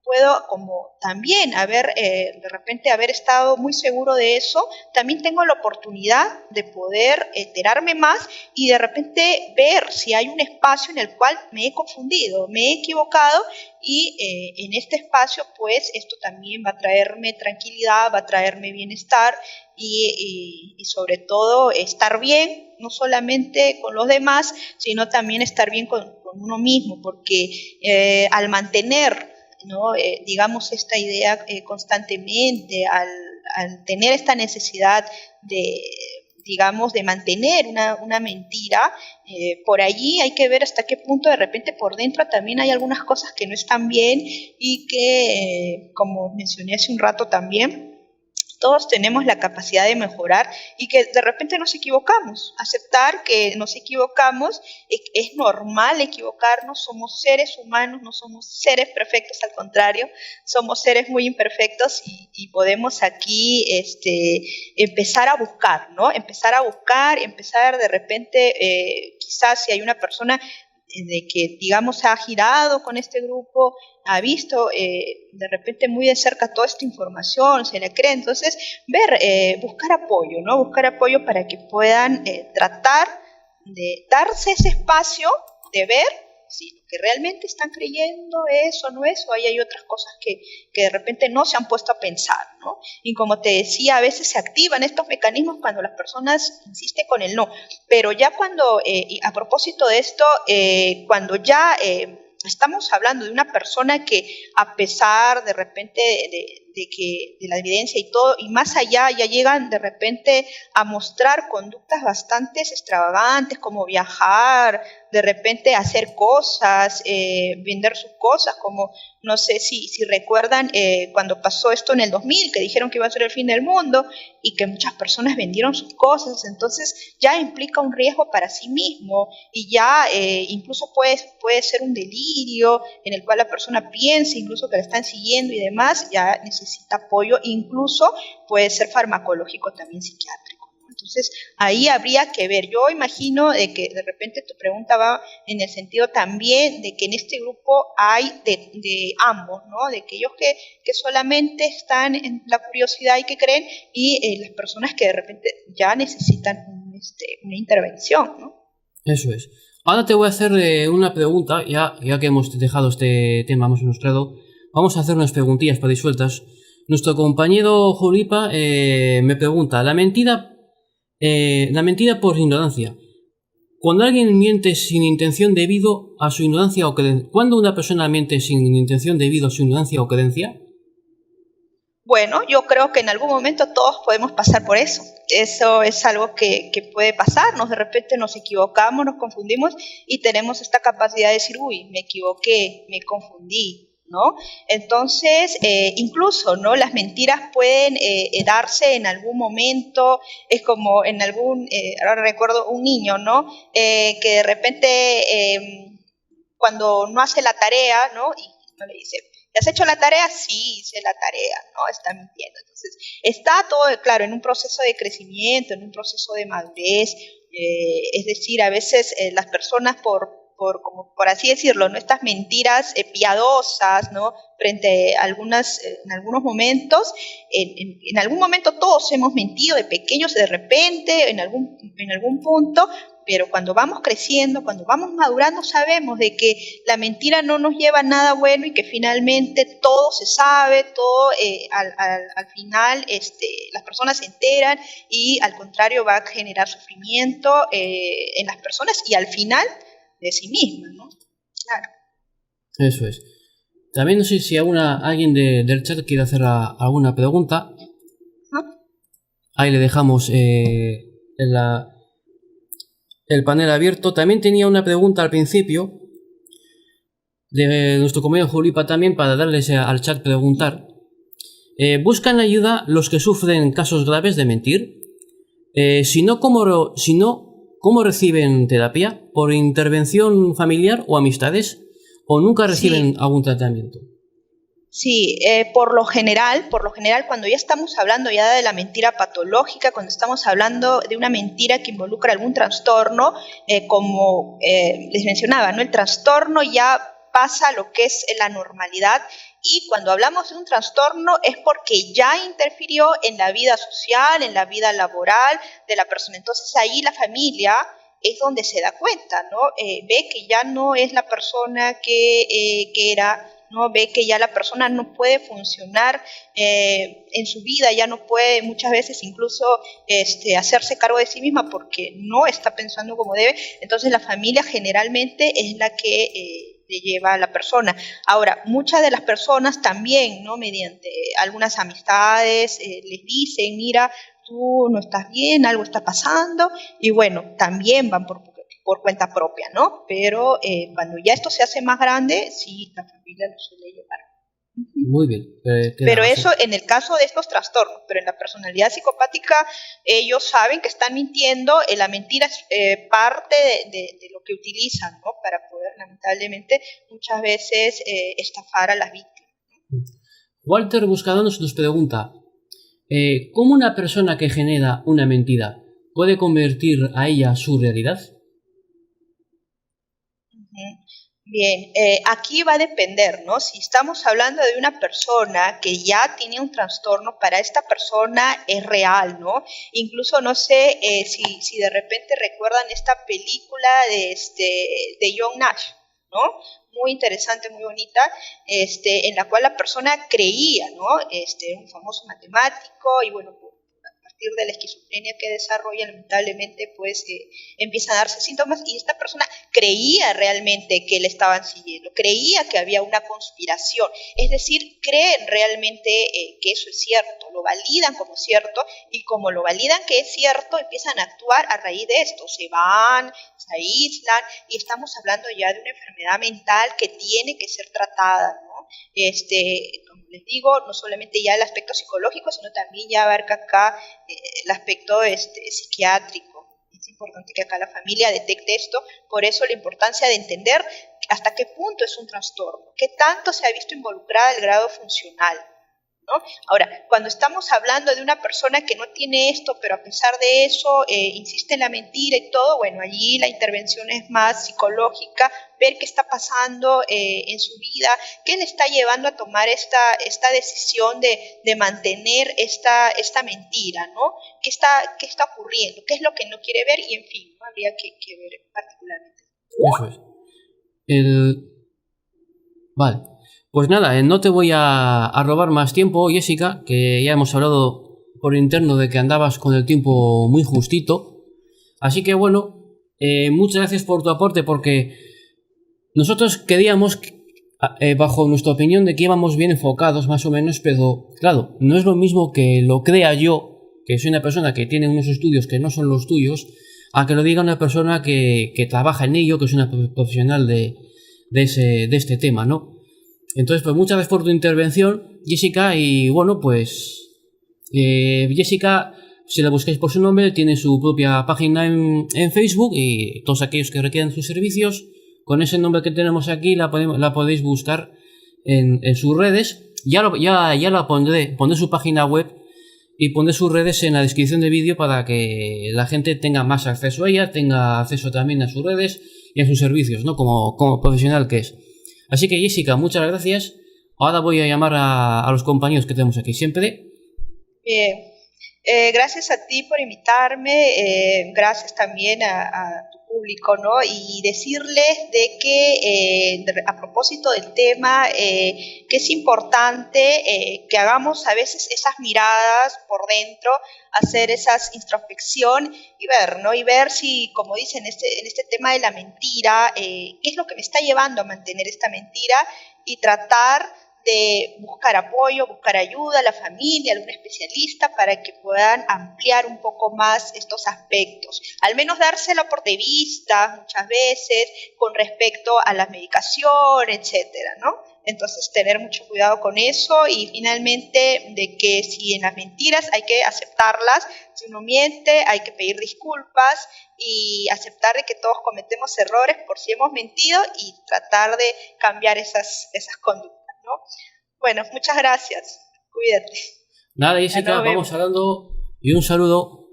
puedo como también de repente haber estado muy seguro de eso, también tengo la oportunidad de poder enterarme más y de repente ver si hay un espacio en el cual me he confundido, me he equivocado y en este espacio pues esto también va a traerme tranquilidad, va a traerme bienestar y sobre todo estar bien, no solamente con los demás, sino también estar bien con uno mismo, porque al mantener, ¿no? Digamos, esta idea constantemente, al tener esta necesidad de, digamos, de mantener una mentira, por allí hay que ver hasta qué punto de repente por dentro también hay algunas cosas que no están bien y que, como mencioné hace un rato también, todos tenemos la capacidad de mejorar y que de repente nos equivocamos. Aceptar que nos equivocamos, es normal equivocarnos, somos seres humanos, no somos seres perfectos, al contrario, somos seres muy imperfectos y podemos aquí empezar a buscar, ¿no? Empezar de repente, quizás si hay una persona de que, digamos, ha girado con este grupo, ha visto de repente muy de cerca toda esta información, se la cree, entonces buscar apoyo, ¿no? Buscar apoyo para que puedan tratar de darse ese espacio de ver si lo que realmente están creyendo es o no es, o ahí hay otras cosas que de repente no se han puesto a pensar, ¿no? Y como te decía, a veces se activan estos mecanismos cuando las personas insisten con el no, pero ya cuando, a propósito de esto, cuando ya estamos hablando de una persona que a pesar de repente de la evidencia y todo, y más allá ya llegan de repente a mostrar conductas bastante extravagantes, como viajar, de repente hacer cosas, vender sus cosas, como no sé si recuerdan cuando pasó esto en el 2000, que dijeron que iba a ser el fin del mundo y que muchas personas vendieron sus cosas, entonces ya implica un riesgo para sí mismo y ya incluso puede ser un delirio en el cual la persona piensa incluso que la están siguiendo y demás, ya necesita apoyo, incluso puede ser farmacológico también psiquiátrico. Entonces, ahí habría que ver. Yo imagino que de repente tu pregunta va en el sentido también de que en este grupo hay de ambos, ¿no? De aquellos que solamente están en la curiosidad y que creen, y las personas que de repente ya necesitan una intervención, ¿no? Eso es. Ahora te voy a hacer una pregunta, ya que hemos dejado este tema más ilustrado. Vamos a hacer unas preguntillas para disueltas. Nuestro compañero Julipa me pregunta, la mentira por ignorancia. Cuando alguien miente sin intención debido a su ignorancia o creencia. ¿Cuándo una persona miente sin intención debido a su ignorancia o creencia? Bueno, yo creo que en algún momento todos podemos pasar por eso. Eso es algo que puede pasarnos. De repente nos equivocamos, nos confundimos y tenemos esta capacidad de decir, uy, me equivoqué, me confundí, ¿no? Entonces, incluso, ¿no? Las mentiras pueden darse en algún momento, es como en ahora recuerdo un niño, ¿no? Que de repente, cuando no hace la tarea, ¿no? Y no le dice, ¿te has hecho la tarea? Sí, hice la tarea, ¿no? Está mintiendo. Entonces, está todo, claro, en un proceso de crecimiento, en un proceso de madurez, es decir, a veces las personas por así decirlo, ¿no? Estas mentiras piadosas, ¿no? Frente a en algunos momentos, en algún momento todos hemos mentido de pequeños, de repente, en algún punto, Pero cuando vamos creciendo, cuando vamos madurando, sabemos de que la mentira no nos lleva a nada bueno y que finalmente todo se sabe, todo al final las personas se enteran y al contrario va a generar sufrimiento en las personas y al final de sí mismas, ¿no? Claro. Eso es. También no sé si alguien del chat quiere hacer alguna pregunta. Ahí le dejamos el panel abierto. También tenía una pregunta al principio de nuestro compañero Julipa también para darles al chat preguntar. ¿Buscan ayuda los que sufren casos graves de mentir? Si no, ¿cómo reciben terapia? ¿Por intervención familiar o amistades? ¿O nunca reciben algún tratamiento? Sí, por lo general, cuando ya estamos hablando ya de la mentira patológica, cuando estamos hablando de una mentira que involucra algún trastorno, como les mencionaba, ¿no? El trastorno ya pasa a lo que es la normalidad y cuando hablamos de un trastorno es porque ya interfirió en la vida social, en la vida laboral de la persona. Entonces ahí la familia es donde se da cuenta, ¿no? Ve que ya no es la persona que era, ¿no? Ve que ya la persona no puede funcionar en su vida, ya no puede muchas veces incluso hacerse cargo de sí misma porque no está pensando como debe. Entonces la familia generalmente es la que le lleva a la persona. Ahora, muchas de las personas también, ¿no? Mediante algunas amistades les dicen, mira, tú no estás bien, algo está pasando, y bueno, también van por cuenta propia, ¿no? Pero cuando ya esto se hace más grande, sí, la familia lo suele llevar. Muy bien. Pero eso en el caso de estos trastornos, pero en la personalidad psicopática ellos saben que están mintiendo, la mentira es parte de lo que utilizan, ¿no? Para poder lamentablemente muchas veces estafar a las víctimas. Walter Buscadonos nos pregunta, ¿cómo una persona que genera una mentira puede convertir a ella su realidad? Bien, aquí va a depender, ¿no? Si estamos hablando de una persona que ya tiene un trastorno, para esta persona es real, ¿no? Incluso no sé si de repente recuerdan esta película de John Nash, ¿no? Muy interesante, muy bonita, en la cual la persona creía, ¿no? Un famoso matemático y bueno, a partir de la esquizofrenia que desarrolla, lamentablemente, pues empiezan a darse síntomas y esta persona creía realmente que le estaban siguiendo, creía que había una conspiración, es decir, creen realmente que eso es cierto, lo validan como cierto y como lo validan que es cierto, empiezan a actuar a raíz de esto, se van, se aíslan y estamos hablando ya de una enfermedad mental que tiene que ser tratada, ¿no? Como les digo, no solamente ya el aspecto psicológico, sino también ya abarca acá el aspecto psiquiátrico. Es importante que acá la familia detecte esto, por eso la importancia de entender hasta qué punto es un trastorno, qué tanto se ha visto involucrada el grado funcional, ¿no? Ahora, cuando estamos hablando de una persona que no tiene esto, pero a pesar de eso insiste en la mentira y todo, bueno, allí la intervención es más psicológica, ver qué está pasando en su vida, qué le está llevando a tomar esta decisión de mantener esta mentira, ¿no? ¿Qué está ocurriendo? ¿Qué es lo que no quiere ver? Y en fin, ¿no? Habría que ver particularmente. Eso es. Vale. Pues nada, no te voy a robar más tiempo, Jessica, que ya hemos hablado por interno de que andabas con el tiempo muy justito. Así que bueno, muchas gracias por tu aporte, porque nosotros queríamos, bajo nuestra opinión, de que íbamos bien enfocados más o menos, pero claro, no es lo mismo que lo crea yo, que soy una persona que tiene unos estudios que no son los tuyos, a que lo diga una persona que trabaja en ello, que es una profesional de este tema, ¿no? Entonces, pues muchas gracias por tu intervención, Jessica, y bueno, pues Jessica, si la buscáis por su nombre, tiene su propia página en Facebook y todos aquellos que requieran sus servicios, con ese nombre que tenemos aquí la podéis buscar en sus redes. Ya la pondré su página web y pondré sus redes en la descripción del vídeo para que la gente tenga más acceso a ella, tenga acceso también a sus redes y a sus servicios, ¿no? Como profesional que es. Así que Jessica, muchas gracias. Ahora voy a llamar a los compañeros que tenemos aquí siempre. Bien. Gracias a ti por invitarme, gracias también a tu público, ¿no? Y decirles de que a propósito del tema, que es importante que hagamos a veces esas miradas por dentro, hacer esa introspección y ver, ¿no? Y ver si, como dicen en este tema de la mentira, qué es lo que me está llevando a mantener esta mentira y tratar de buscar apoyo, buscar ayuda a la familia, a algún especialista para que puedan ampliar un poco más estos aspectos. Al menos dárselo por de vista muchas veces con respecto a la medicación, etcétera, ¿no? Entonces, tener mucho cuidado con eso y finalmente de que si en las mentiras hay que aceptarlas, si uno miente hay que pedir disculpas y aceptar de que todos cometemos errores por si hemos mentido y tratar de cambiar esas conductas, ¿no? Bueno, muchas gracias. Cuídate. Nada, Jessica, vamos hablando y un saludo.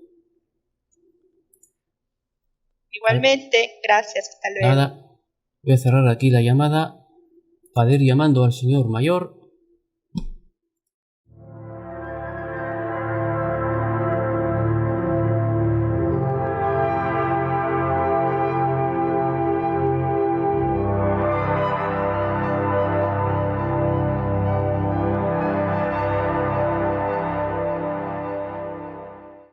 Igualmente, gracias. Hasta luego. Nada, voy a cerrar aquí la llamada para ir llamando al señor mayor.